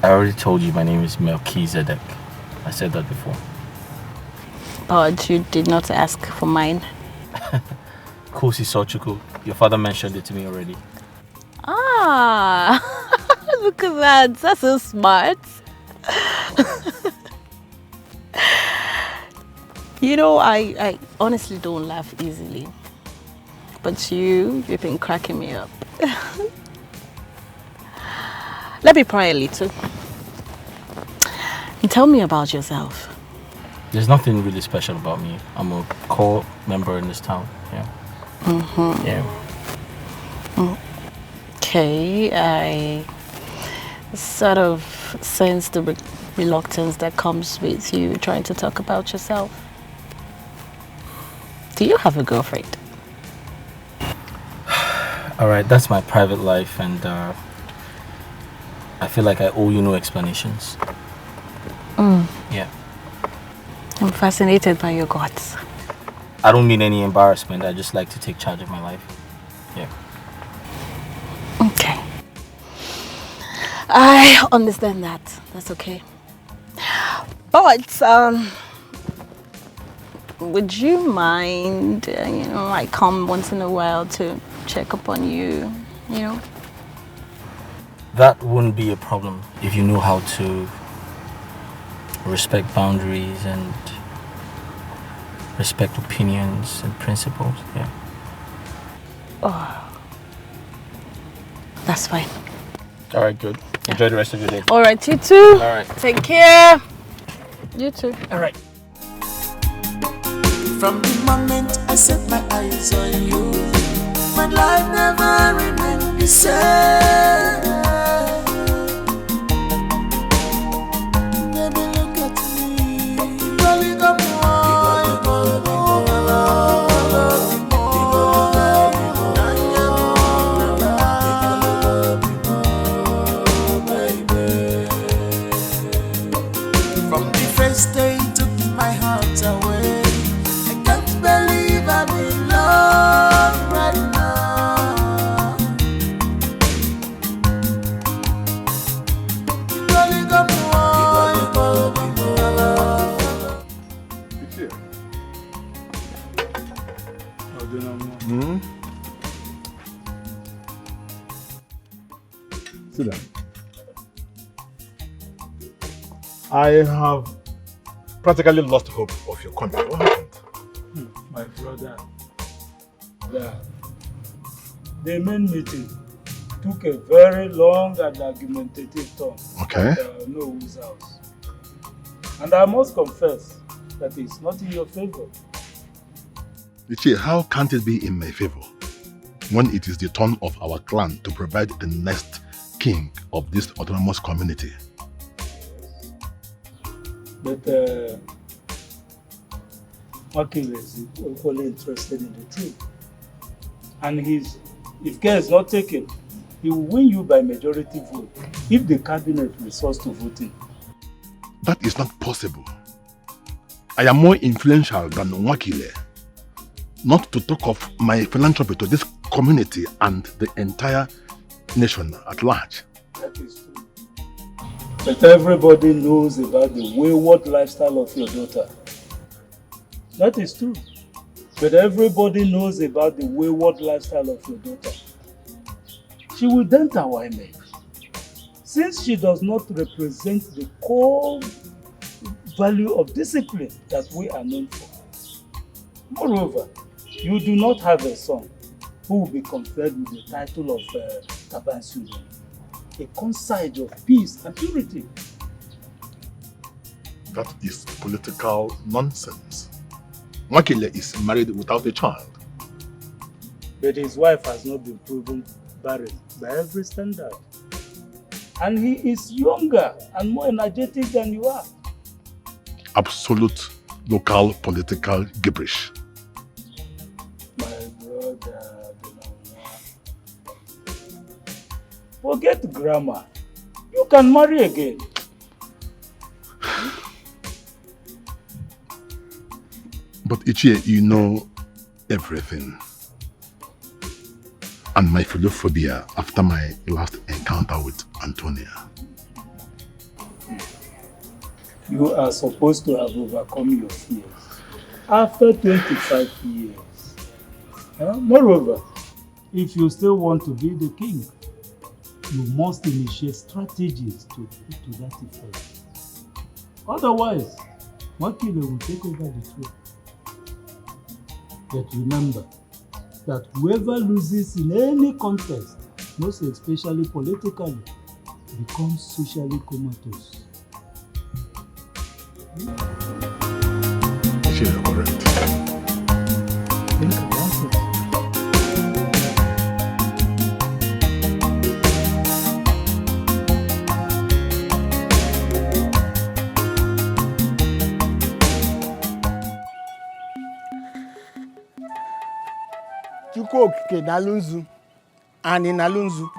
I already told you my name is Melchizedek. I said that before. But you did not ask for mine. Kosi Sochuku. Your father mentioned it to me already. Ah, look at that. That's so smart. You know, I honestly don't laugh easily. But you've been cracking me up. Let me pry a little. Tell me about yourself. There's nothing really special about me. I'm a core member in this town. Yeah. Mm-hmm. Yeah. Okay, I sort of sense the reluctance that comes with you trying to talk about yourself. Do you have a girlfriend? All right, that's my private life, and I feel like I owe you no explanations. Yeah. I'm fascinated by your guts. I don't mean any embarrassment. I just like to take charge of my life. Yeah. Okay. I understand that. That's okay. But, would you mind, I come once in a while to check up on you, That wouldn't be a problem if you know how to respect boundaries and respect opinions and principles. Yeah. Oh, that's fine. All right, good. Enjoy the rest of your day. All right, you too. All right. Take care. You too. All right. From the moment I set my eyes on you, my life never remained the same. Baby, look at me, rolling up from the first day you took my heart away. I can't believe I'm in love right now. Rolling up Sit down. I have practically lost hope of your coming. What happened? My brother, the main meeting took a very long and argumentative turn. Okay. No whose house. And I must confess that it's not in your favor. Ichie, how can't it be in my favor when it is the turn of our clan to provide the next king of this autonomous community? But Makile is equally interested in the truth. And if care is not taken, he will win you by majority vote if the cabinet resorts to voting. That is not possible. I am more influential than Wakile. Not to talk of my philanthropy to this community and the entire nation at large. That is true. But everybody knows about the wayward lifestyle of your daughter. That is true. But everybody knows about the wayward lifestyle of your daughter. She will dent our image, since she does not represent the core value of discipline that we are known for. Moreover, You do not have a son who will be conferred with the title of Tabansuyo, a conside of peace and purity. That is political nonsense. Mwakile is married without a child. But his wife has not been proven barren by every standard. And he is younger and more energetic than you are. Absolute local political gibberish. My brother, forget grammar. You can marry again. But Ichie, you know everything. And my philophobia after my last encounter with Antonia. You are supposed to have overcome your fears after 25 years. Moreover, if you still want to be the king, you must initiate strategies to that effect. Otherwise, Mwakile will take over the throne. But remember that whoever loses in any contest, most especially politically, becomes socially comatose. She's correct. Think about it. Chukwu okike n'alụ nzu, ani n'alụ nzu,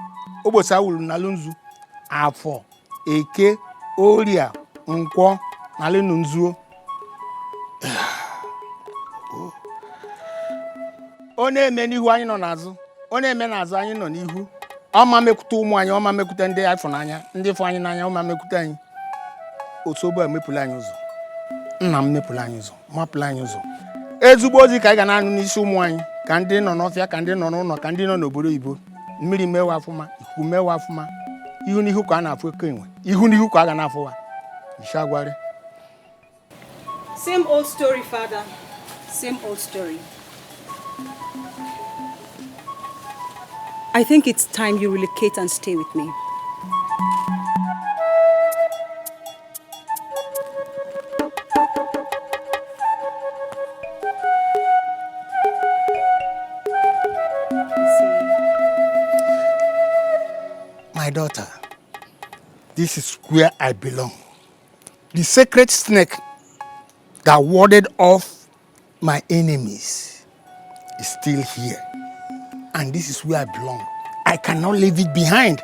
ụbọchị awụrụ n'alụ nzu, Afọ, Eke, Oria, Nkwọ n'alụ nzu. Ọ na-eme n'ihu anyị nọ n'azụ, ọ na-eme n'azụ anyị nọ n'ihu. Ọ ma mekwute ụmụ anyị, ọ ma mekwute ndị afọ n'anya, ndị fọ anyị n'anya, ọ ma mekwute anyị. Otu ogbe emepụla anyị ụzọ. Nna m mepụla anyị ụzọ, mapụla anyị ụzọ. Ezigbo ozi ka anyị ga na-anụ n'isi ụmụ anyị. Ka ndị nọ n'ọfịa, ka ndị nọ n'ụlọ, ka ndị nọ n'obodo oyibo. Mmiri mewe afụma, ikuku mewe afụma. Ihu n'ihu ka a na-afụ eke enwe. Ihu n'ihu ka a ga na-afụwa. Ishagwari. Same old story, Father. Same old story. I think it's time you relocate and stay with me. My daughter, this is where I belong. The sacred snake that warded off my enemies is still here. And this is where I belong. I cannot leave it behind.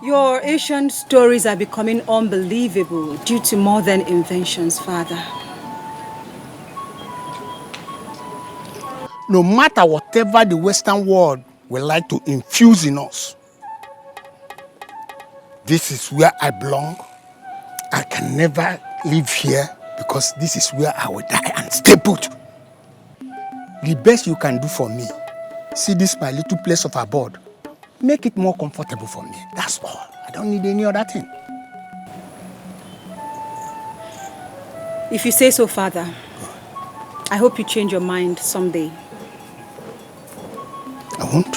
Your ancient stories are becoming unbelievable due to modern inventions, Father. No matter whatever the Western world will like to infuse in us, this is where I belong. I can never live here because this is where I will die and stay put. The best you can do for me, see this my little place of abode, make it more comfortable for me. That's all. I don't need any other thing. If you say so, Father, I hope you change your mind someday. I won't.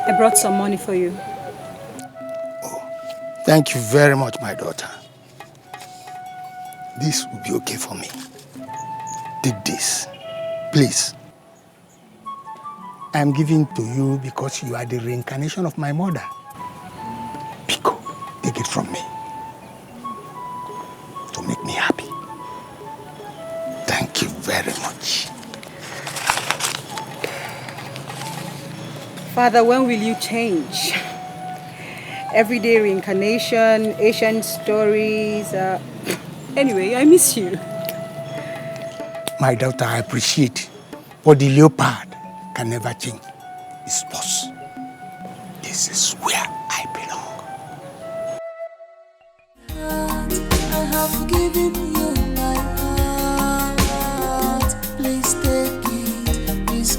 I brought some money for you. Thank you very much, my daughter. This will be okay for me. Take this, please. I'm giving to you because you are the reincarnation of my mother. Pico, take it from me. To make me happy. Thank you very much. Father, when will you change? Everyday reincarnation, ancient stories. Anyway, I miss you. My daughter, I appreciate. But the leopard can never change its spots. This is where I belong. I have given you my heart. Please take it. Please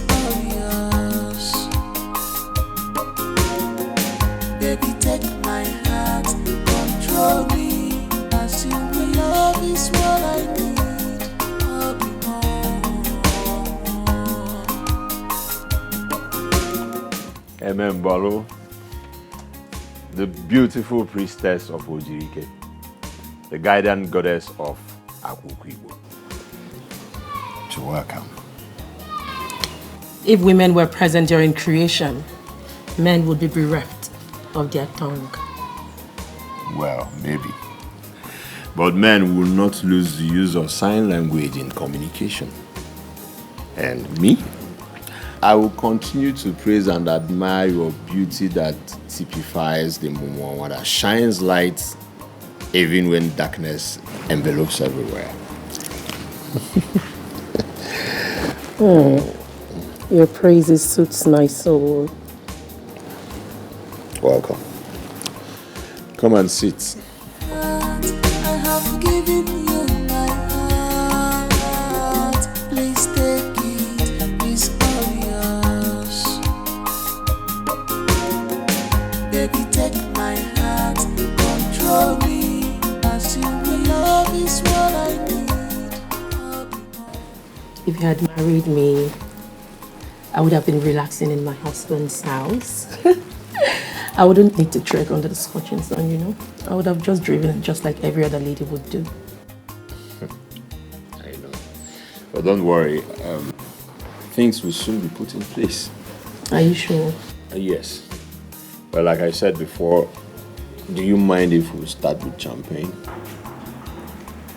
Amen, Balo. The beautiful priestess of Ojirike. The guardian goddess of Akukwibo. You're welcome. If women were present during creation, men would be bereft of their tongue. Well, maybe. But men will not lose the use of sign language in communication. And me? I will continue to praise and admire your beauty that typifies the Mumwa that shines light even when darkness envelopes everywhere. Your praises suits my soul. Welcome. Come and sit. I have given you my heart. Please take it, it's all yours. Baby, take my heart, control me. As you will love is what I need. If you had married me, I would have been relaxing in my husband's house. I wouldn't need to trek under the scorching sun, you know. I would have just driven just like every other lady would do. I know. But don't worry, things will soon be put in place. Are you sure? Yes. But like I said before, do you mind if we start with champagne?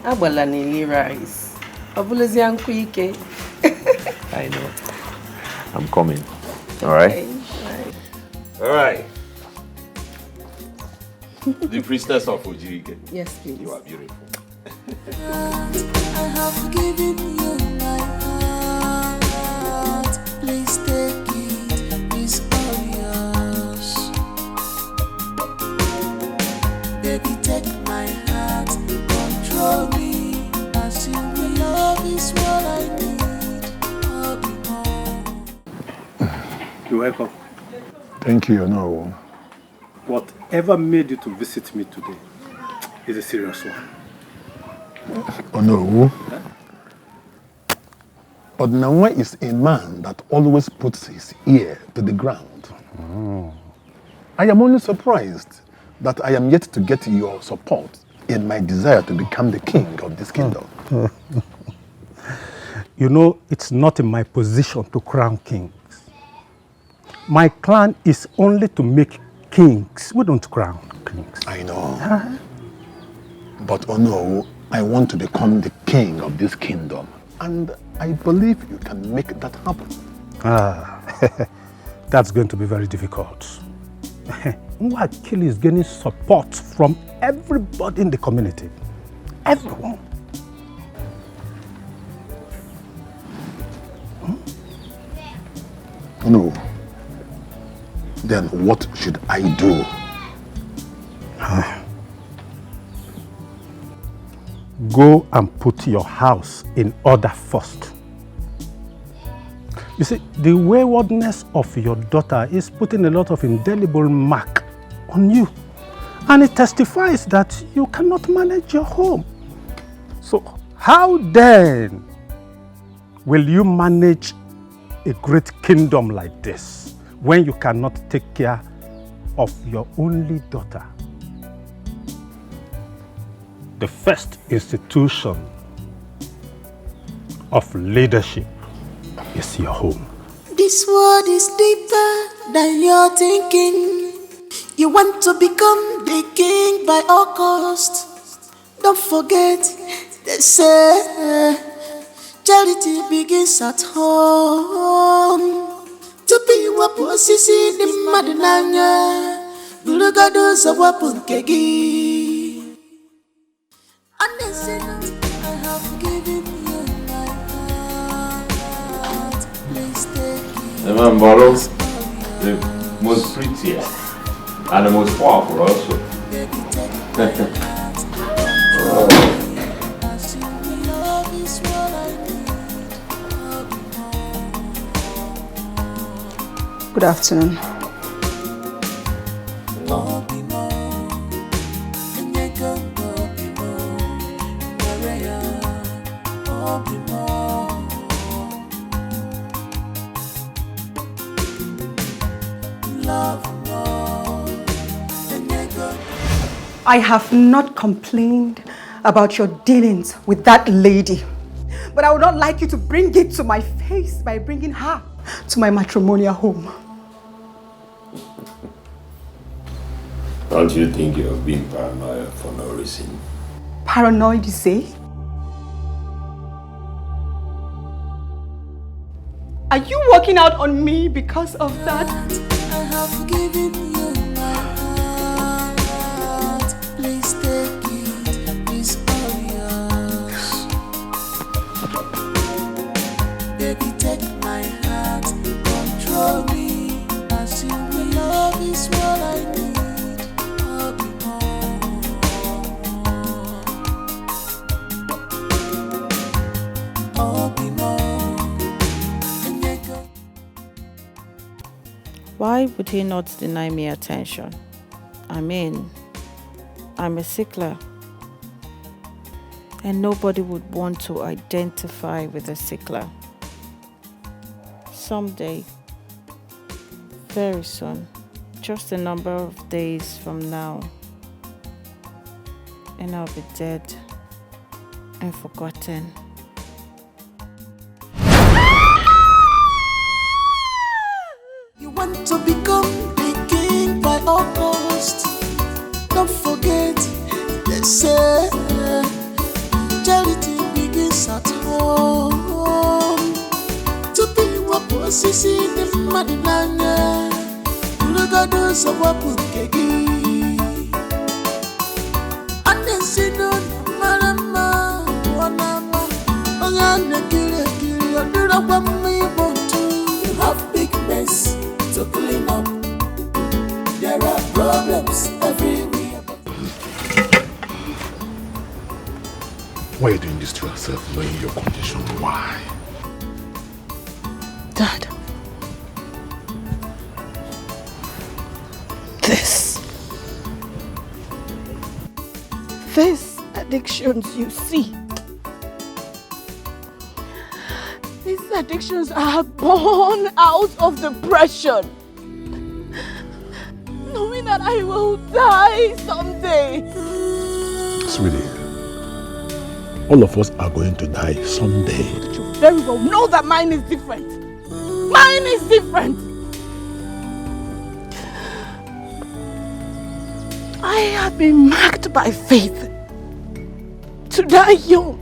Abalanili rice. Abulezi ankuike. I know. I'm coming. All right? All right. The priestess of Ojirike. Yes, please. You are beautiful. I have given you my heart. Please take it, it's all yours. Baby, take my heart, control me. As you will love is what I need. I'll be more. You're welcome. Thank you, no. Whatever made you to visit me today is a serious one. Oh no. But Nawa is a man that always puts his ear to the ground. I am only surprised that I am yet to get your support in my desire to become the king of this kingdom. You know, it's not in my position to crown kings. My clan is only to make kings. We don't crown kings. I know. But oh no, I want to become the king of this kingdom. And I believe you can make that happen. That's going to be very difficult. Nwakili is gaining support from everybody in the community. Everyone. No. Then what should I do? Go and put your house in order first. You see, the waywardness of your daughter is putting a lot of indelible mark on you. And it testifies that you cannot manage your home. So how then will you manage a great kingdom like this when you cannot take care of your only daughter? The first institution of leadership is your home. This world is deeper than you're thinking. You want to become the king by all cost. Don't forget, they say charity begins at home. To be wapu sisi di madinanya, bulugado za wapu nkegi. And they say, I have given you my heart. Please take it. The man borrows the most prettiest and the most powerful also. As you will love is what I need. Good afternoon. love more. I have not complained about your dealings with that lady. But I would not like you to bring it to my face by bringing her to my matrimonial home. Don't you think you're being paranoid for no reason? Paranoid, you say? Are you working out on me because of that? I have given you my heart. Please take it, it's all yours. Baby, take my heart, control me. As you will, love is what I need. I'll be more. I'll be more. Why would he not deny me attention? I mean, I'm a sickler. And nobody would want to identify with a sickler. Someday, very soon, just a number of days from now, and I'll be dead and forgotten. You want to become the king by all costs. Don't forget, they say charity begins at home. To be what was in the Madinana, look at those of what put kegi. And then see no Marama, Wanama, Ongana Kiri, you do not want me to. You have big mess to clean up. There are problems everywhere. Why are you doing this to yourself, knowing your condition? Why? Dad. These addictions you see, these addictions are born out of depression. Knowing that I will die someday. Sweetie, all of us are going to die someday. You very well know that mine is different. Mine is different. I have been marked by faith to die young.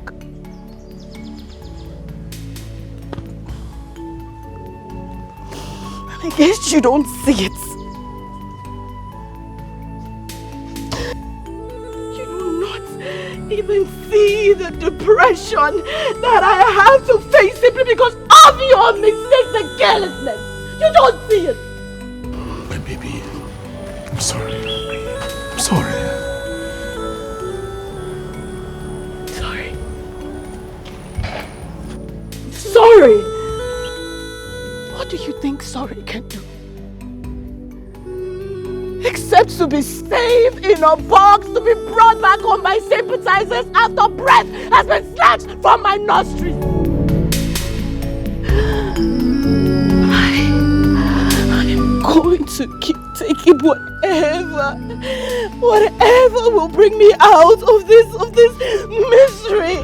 And I guess you don't see it. You do not even see the depression that I have to face simply because of your mistakes and carelessness. You don't see it. My baby, I'm sorry. I'm sorry. Sorry? What do you think sorry can do? Except to be saved in a box, to be brought back on my sympathizers after breath has been snatched from my nostrils. I am going to keep taking whatever will bring me out of this misery.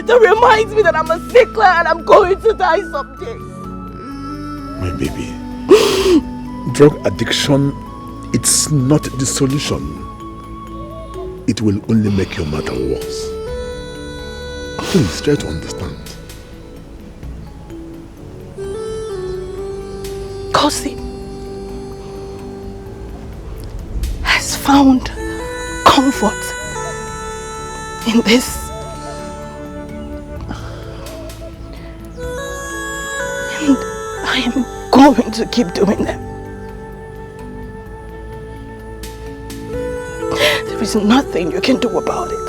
That reminds me that I'm a sickler and I'm going to die someday. My baby, drug addiction, it's not the solution. It will only make your matter worse. Please try to understand. Kosi has found comfort in this. And I am going to keep doing them. There is nothing you can do about it.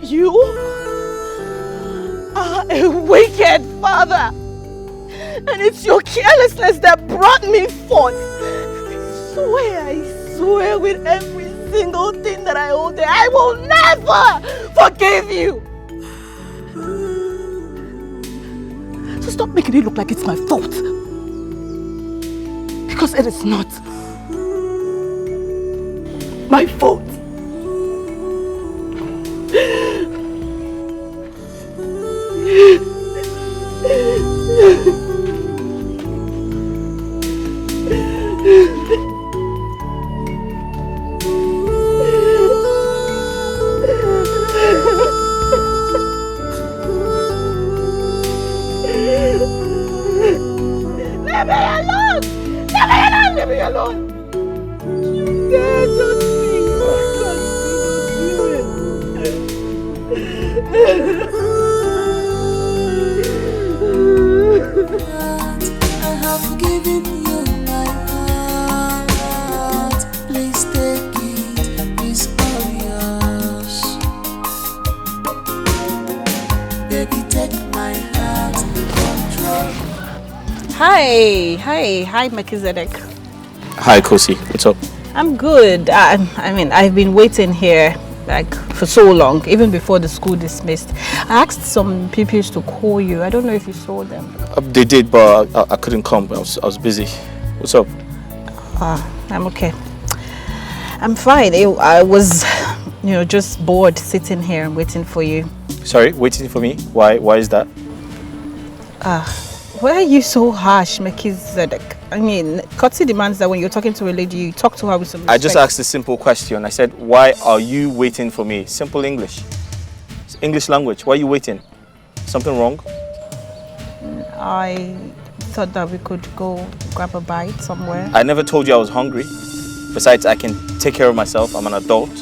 You are a wicked father. And it's your carelessness that brought me forth. I swear with every single thing that I hold there, I will never forgive you. So stop making it look like it's my fault. Because it is not my fault. Leave me alone! God, don't I have given you my heart. Please take it, it's all yours. Baby, take my heart, control. Hi, Melchizedek. Hi, Kosi. What's up? I'm good. I mean, I've been waiting here like for so long, even before the school dismissed. I asked some pupils to call you. I don't know if you saw them. They did, but I couldn't come. I was busy. What's up? I'm okay. I'm fine. I was, just bored sitting here and waiting for you. Sorry, waiting for me? Why is that? Why are you so harsh, Melchizedek? I mean, courtesy demands that when you're talking to a lady, you talk to her with some respect. I just asked a simple question. I said, why are you waiting for me? Simple English. It's English language. Why are you waiting? Something wrong? I thought that we could go grab a bite somewhere. I never told you I was hungry. Besides, I can take care of myself. I'm an adult.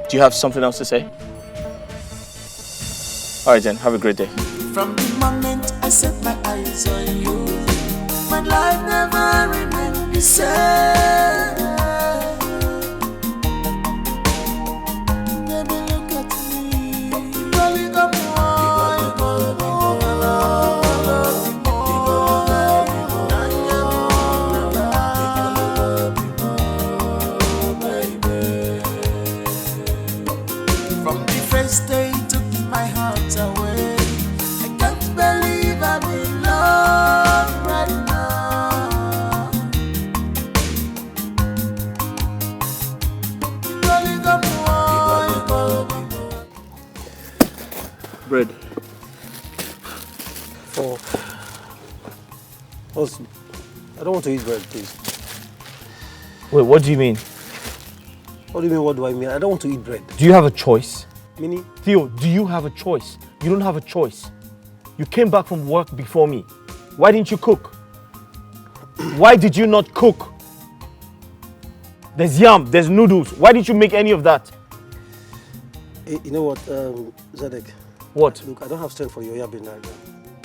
Do you have something else to say? All right then, have a great day. From the moment I set my eyes on you, my life never remained the same. Baby, look at me. Rolling up from the first day you took my heart away. I can't believe I'm in love right now. Bread. For us, I don't want to eat bread, please. Wait, what do you mean? What do you mean, what do I mean? I don't want to eat bread. Do you have a choice? Meaning? Theo, do you have a choice? You don't have a choice. You came back from work before me. Why didn't you cook? Why did you not cook? There's yam, there's noodles. Why didn't you make any of that? Hey, you know what, Zadek? What? Look, I don't have strength for your yabbing right now.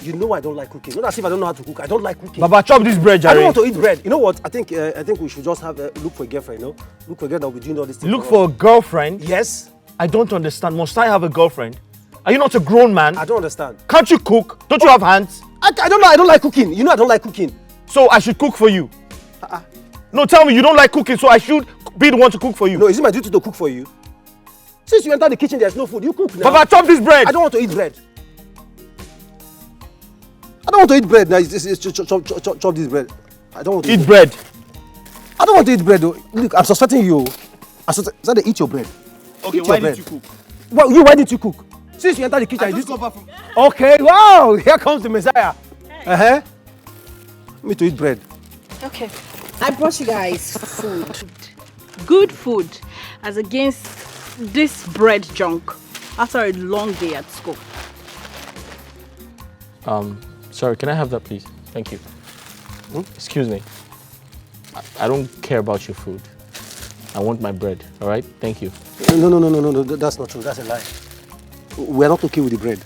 You know I don't like cooking. Not as if I don't know how to cook. I don't like cooking. Baba, chop this bread, Jerry. I don't want to eat bread. You know what? I think we should just have look for a girlfriend. You know, look for a girl that will be doing all these things. Look for a girlfriend? Yes. I don't understand. Must I have a girlfriend? Are you not a grown man? I don't understand. Can't you cook? Don't you have hands? I don't know. I don't like cooking. You know I don't like cooking. So I should cook for you? No, tell me you don't like cooking, so I should be the one to cook for you. No, is it my duty to cook for you? Since you enter the kitchen, there's no food. You cook now. Baba, chop this bread. I don't want to eat bread. I don't want to eat bread. Now, chop this bread. I don't want to eat bread. I don't want to eat bread. Though. Look, I'm suspecting you. Eat your bread. Okay, eat why bread. didn't you cook? Well, why didn't you cook? Since you enter the kitchen, I just got back from... Okay, wow, here comes the Messiah. Me to eat bread. Okay, I brought you guys food. Good food, as against this bread junk after a long day at school. Sorry, can I have that, please? Thank you. Excuse me. I don't care about your food. I want my bread, all right? Thank you. No, that's not true. That's a lie. We're not okay with the bread.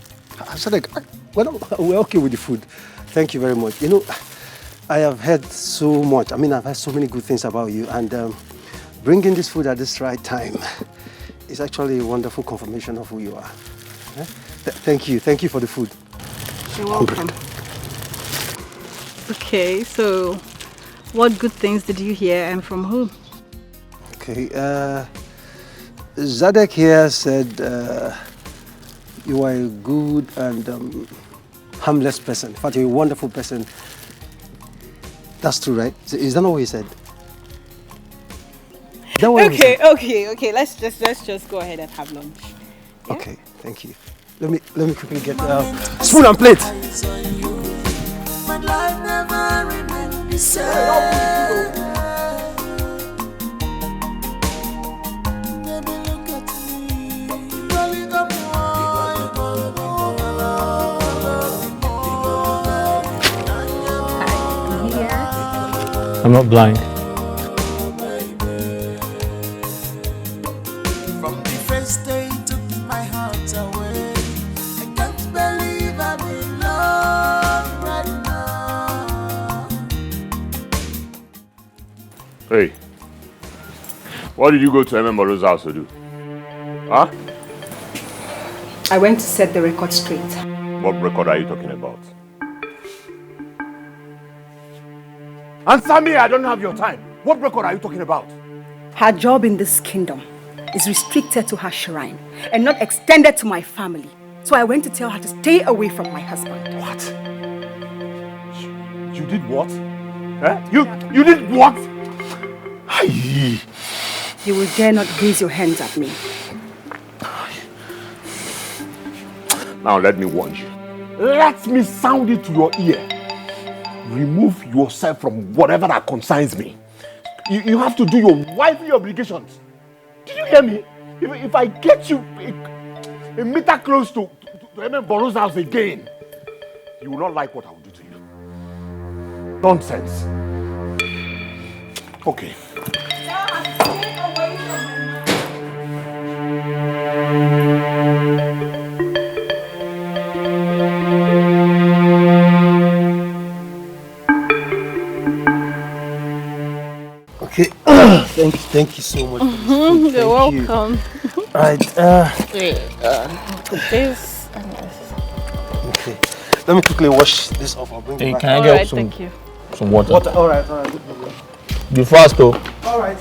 We're okay with the food. Thank you very much. You know, I have heard so much. I mean, I've heard so many good things about you, and bringing this food at this right time is actually a wonderful confirmation of who you are. Thank you. Thank you for the food. You're welcome. Okay, so what good things did you hear and from whom? Okay, Zadek here said You are a good and harmless person. In fact, you're a wonderful person. That's true, right? Is that not what you said? Is that what you said? Okay. Let's just go ahead and have lunch. Yeah? Okay, thank you. Let me quickly get spoon and plate. But life never remained the same. Baby, look at me. Rolling up I'm not blind. From the first day you took my heart away. I can't believe I'm in love right now. Hey, what did you go to Moro's house to do? Huh? I went to set the record straight. What record are you talking about? Answer me, I don't have your time. What record are you talking about? Her job in this kingdom is restricted to her shrine and not extended to my family. So I went to tell her to stay away from my husband. What? You did what? Eh? You did what? You will dare not raise your hands at me. Now let me warn you. Let me sound it to your ear. Remove yourself from whatever that concerns me. You have to do your wifely obligations. Did you hear me? If I get you a meter close to Boro's house again, you will not like what I will do to you. Nonsense. Okay. Okay. Thank you so much. You're welcome. Right. This. Okay. Let me quickly wash this off. I'll bring it back. Can I get some water? All right. Be fast, though. All right.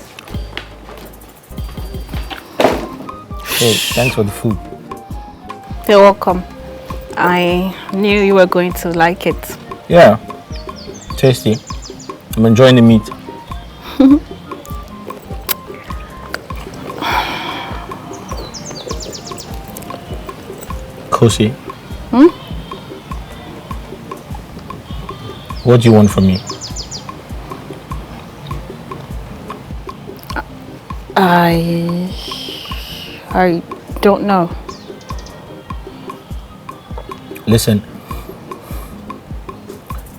Hey, thanks for the food. You're welcome. I knew you were going to like it. Yeah, tasty. I'm enjoying the meat. Kosi. What do you want from me? I don't know. Listen,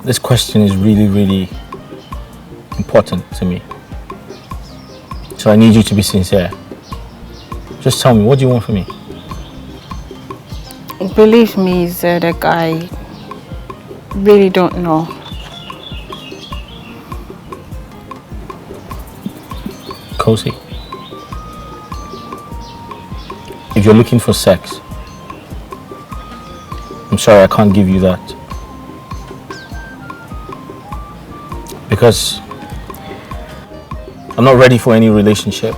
this question is really, really important to me. So I need you to be sincere. Just tell me, what do you want from me? Believe me, Zedek, I really don't know. Kosi, if you're looking for sex, I'm sorry, I can't give you that. Because I'm not ready for any relationship.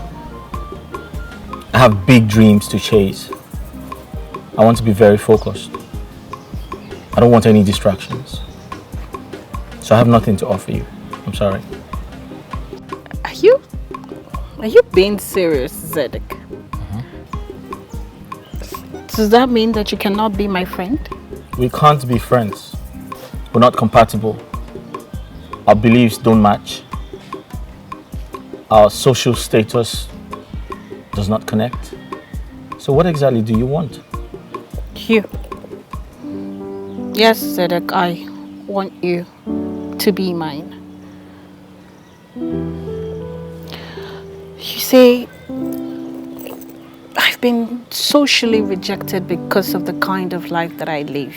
I have big dreams to chase. I want to be very focused. I don't want any distractions. So I have nothing to offer you. I'm sorry. Are you being serious, Zedek? Does that mean that you cannot be my friend? We can't be friends. We're not compatible. Our beliefs don't match. Our social status does not connect. So what exactly do you want? You. Yes, Zedek, I want you to be mine. You say I've been socially rejected because of the kind of life that I live.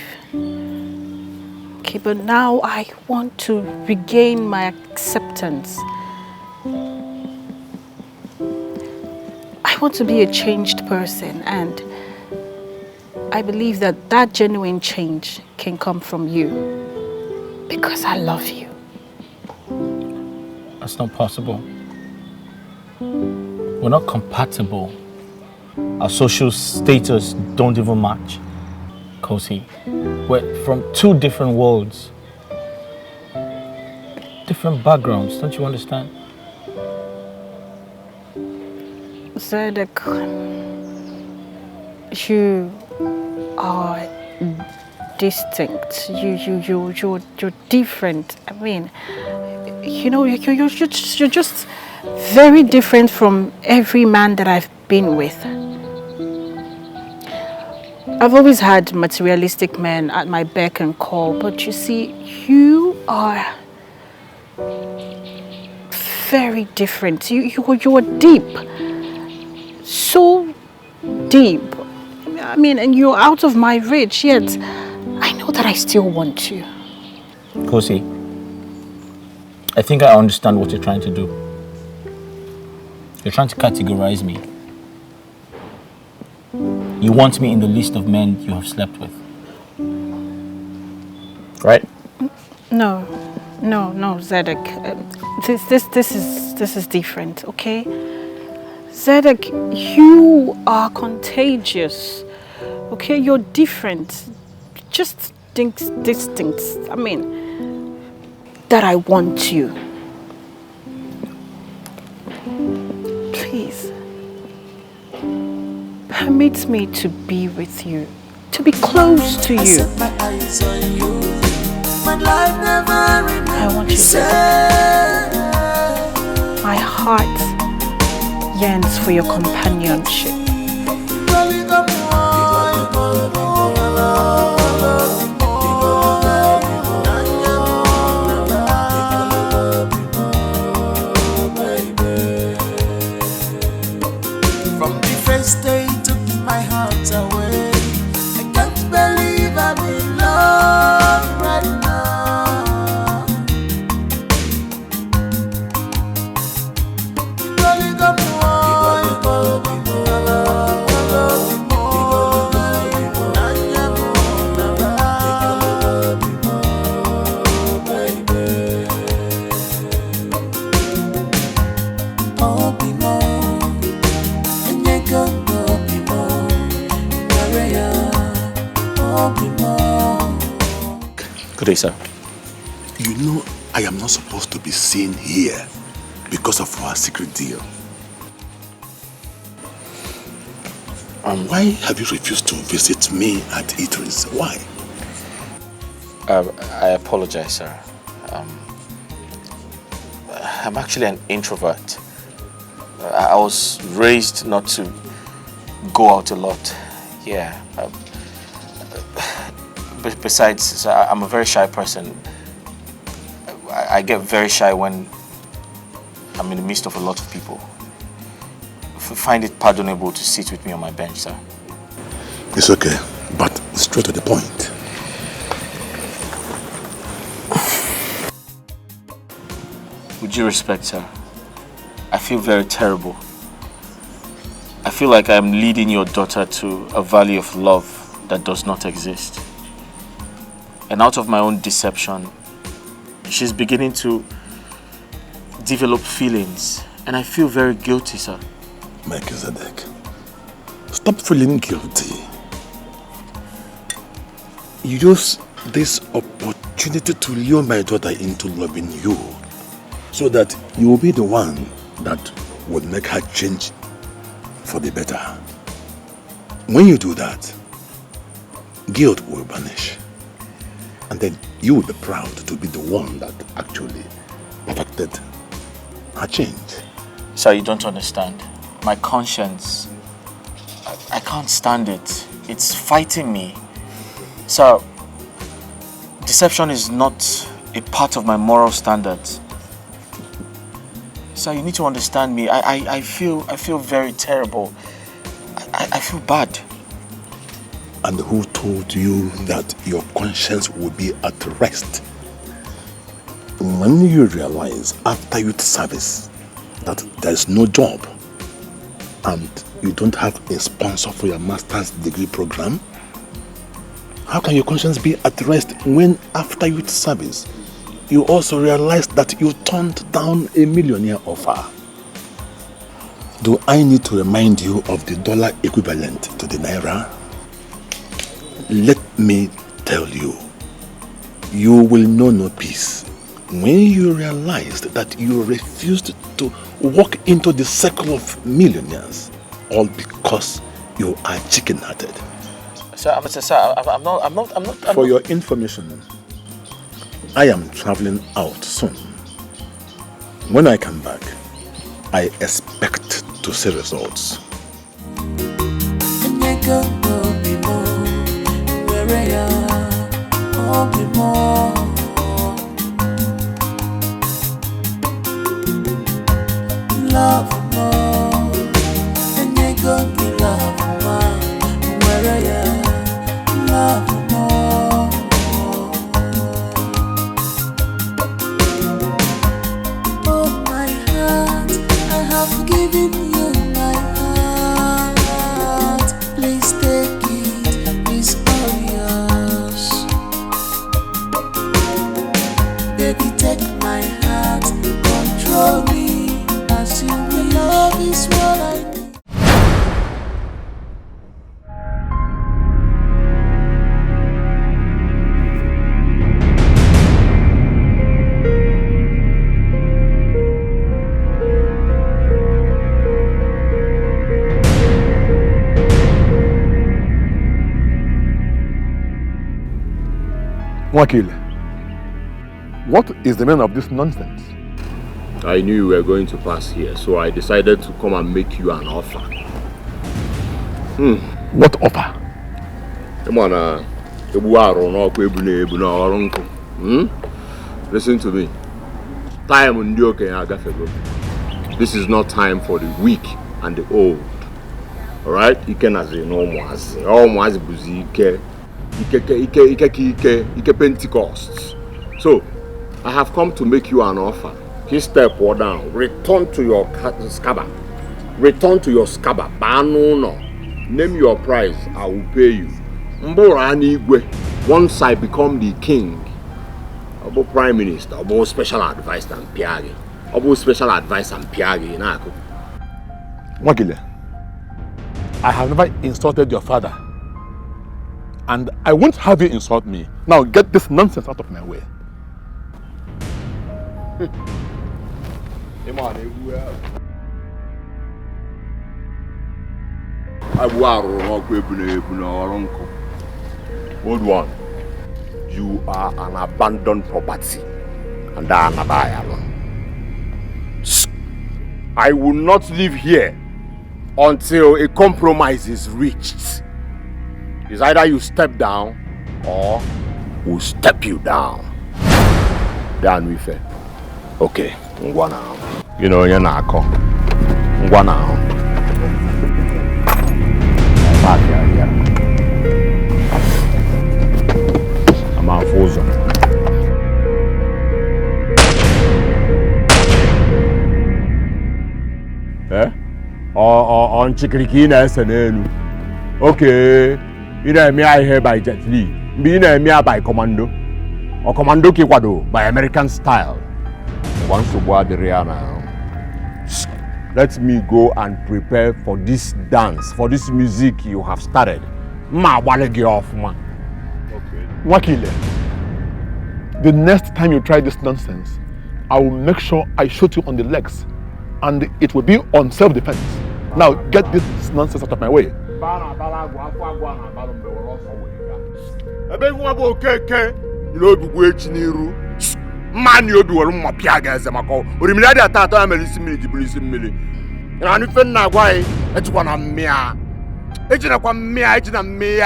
Okay, but now I want to regain my acceptance. I want to be a changed person, and I believe that that genuine change can come from you because I love you. That's not possible. We're not compatible. Our social status don't even match. Kosi, we're from two different worlds. Different backgrounds, don't you understand? Zedek, you are distinct. You're different. I mean, you know, you're just very different from every man that I've been with. I've always had materialistic men at my beck and call, but you see, you are very different. You are deep. So deep. I mean, and you're out of my reach, yet I know that I still want you. Kosi, I think I understand what you're trying to do. You're trying to categorize me. You want me in the list of men you have slept with. Right? No, Zedek. This is different, okay? Zedek, you are contagious. Okay, you're different. Just distinct. I mean, that I want you. Please. Permit me to be with you. To be close to you. I want you to. My heart yearns for your companionship. From the first day you took my heart away, I can't believe I'm in love right now. Good day, sir. You know, I am not supposed to be seen here because of our secret deal. Why have you refused to visit me at eateries? Why? I apologize, sir. I'm actually an introvert. I was raised not to go out a lot. Yeah. Besides, sir, I'm a very shy person. I get very shy when I'm in the midst of a lot of people. Find it pardonable to sit with me on my bench, sir. It's okay, but straight to the point. With due respect, sir, I feel very terrible. I feel like I'm leading your daughter to a valley of love that does not exist. And out of my own deception, she's beginning to develop feelings. And I feel very guilty, sir. Melchizedek, stop feeling guilty. You use this opportunity to lure my daughter into loving you so that you will be the one that will make her change for the better. When you do that, guilt will vanish. And then you will be proud to be the one that actually perfected her change. Sir, you don't understand. My conscience, I can't stand it. It's fighting me. Sir, deception is not a part of my moral standards. Sir, you need to understand me. I feel very terrible. I feel bad. And who told you that your conscience will be at rest? When you realize after youth service that there is no job and you don't have a sponsor for your master's degree program, how can your conscience be at rest when after youth service you also realize that you turned down a millionaire offer? Do I need to remind you of the dollar equivalent to the naira? Let me tell you, you will know no peace when you realize that you refused to walk into the circle of millionaires, all because you are chicken-hearted. Sir, I'm not. For your information, I am traveling out soon. When I come back, I expect to see results. Love more, and you go be love more. Where are you? Love more. Oh my heart, I have given you my heart. Please take it, it's all yours. Baby, take my heart, control me. As you will, love is what I need. Wakil, what is the meaning of this nonsense? I knew you were going to pass here, so I decided to come and make you an offer. What offer? Come on, listen to me. This is not time for the weak and the old. Alright? Pentecost. So, I have come to make you an offer. Please step down. Return to your scabbard. Return to your scabbard. Name your price. I will pay you. Once I become the king, about prime minister, about special advice and piagi. About special advice and piagi. Wakile, I have never insulted your father. And I won't have you insult me. Now get this nonsense out of my way. Old one, you are an abandoned property, and I will not live here until a compromise is reached. It's either you step down or we'll step you down. Then we fair. Okay, ngwa now. You know you're not come. Ngwa now. Back here. I'm a frozen. Eh? On Chikriki na SNN. Okay. You know me I here by Jet Li. Me me by Commando. Or Commando Kikwado by American style. Once to board the rear now. Let me go and prepare for this dance, for this music you have started. Ma wanna get off, man. Okay. Wakile, the next time you try this nonsense, I will make sure I shoot you on the legs. And it will be on self-defense. Now get this nonsense out of my way. Man, you do a more piaga as a maco. Remember that I am a milli. And I'm defending now why it's one of me. It's not one me, it's not me.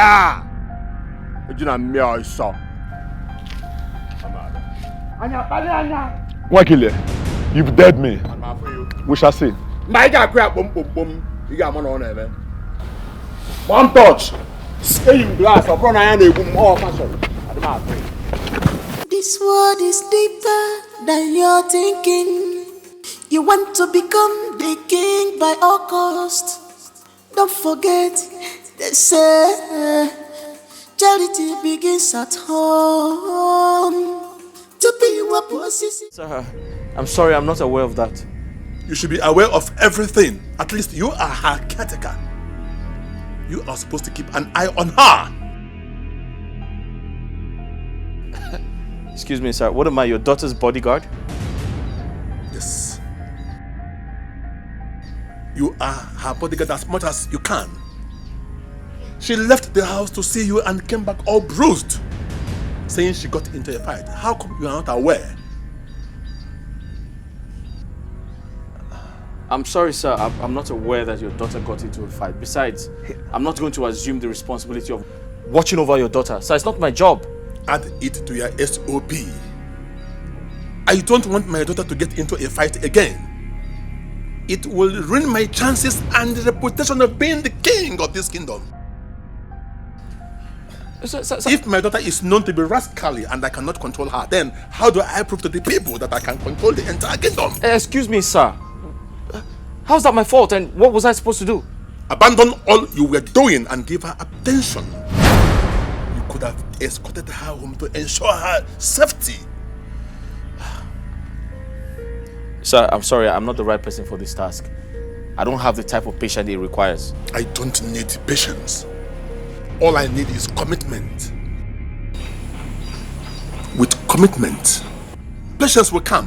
It's not me, I saw. Wakile, you've dead me. We shall see. My guy, crap, boom. You got one on there. One touch. Staying glass or front iron, boom, all fashion. This world is deeper than you're thinking. You want to become the king by all costs. Don't forget, they say charity begins at home. To be what possesses. Sir, I'm sorry, I'm not aware of that. You should be aware of everything. At least you are her caretaker. You are supposed to keep an eye on her. Excuse me, sir. What am I, your daughter's bodyguard? Yes. You are her bodyguard as much as you can. She left the house to see you and came back all bruised, saying she got into a fight. How come you are not aware? I'm sorry, sir. I'm not aware that your daughter got into a fight. Besides, I'm not going to assume the responsibility of watching over your daughter. Sir, it's not my job. Add it to your SOP. I don't want my daughter to get into a fight again. It will ruin my chances and the reputation of being the king of this kingdom. Sir. If my daughter is known to be rascally and I cannot control her, then how do I prove to the people that I can control the entire kingdom? Excuse me, sir. How's that my fault, and what was I supposed to do? Abandon all you were doing and give her attention. You could have escorted her home to ensure her safety. Sir, I'm sorry. I'm not the right person for this task. I don't have the type of patience it requires. I don't need patience. All I need is commitment. With commitment, patience will come.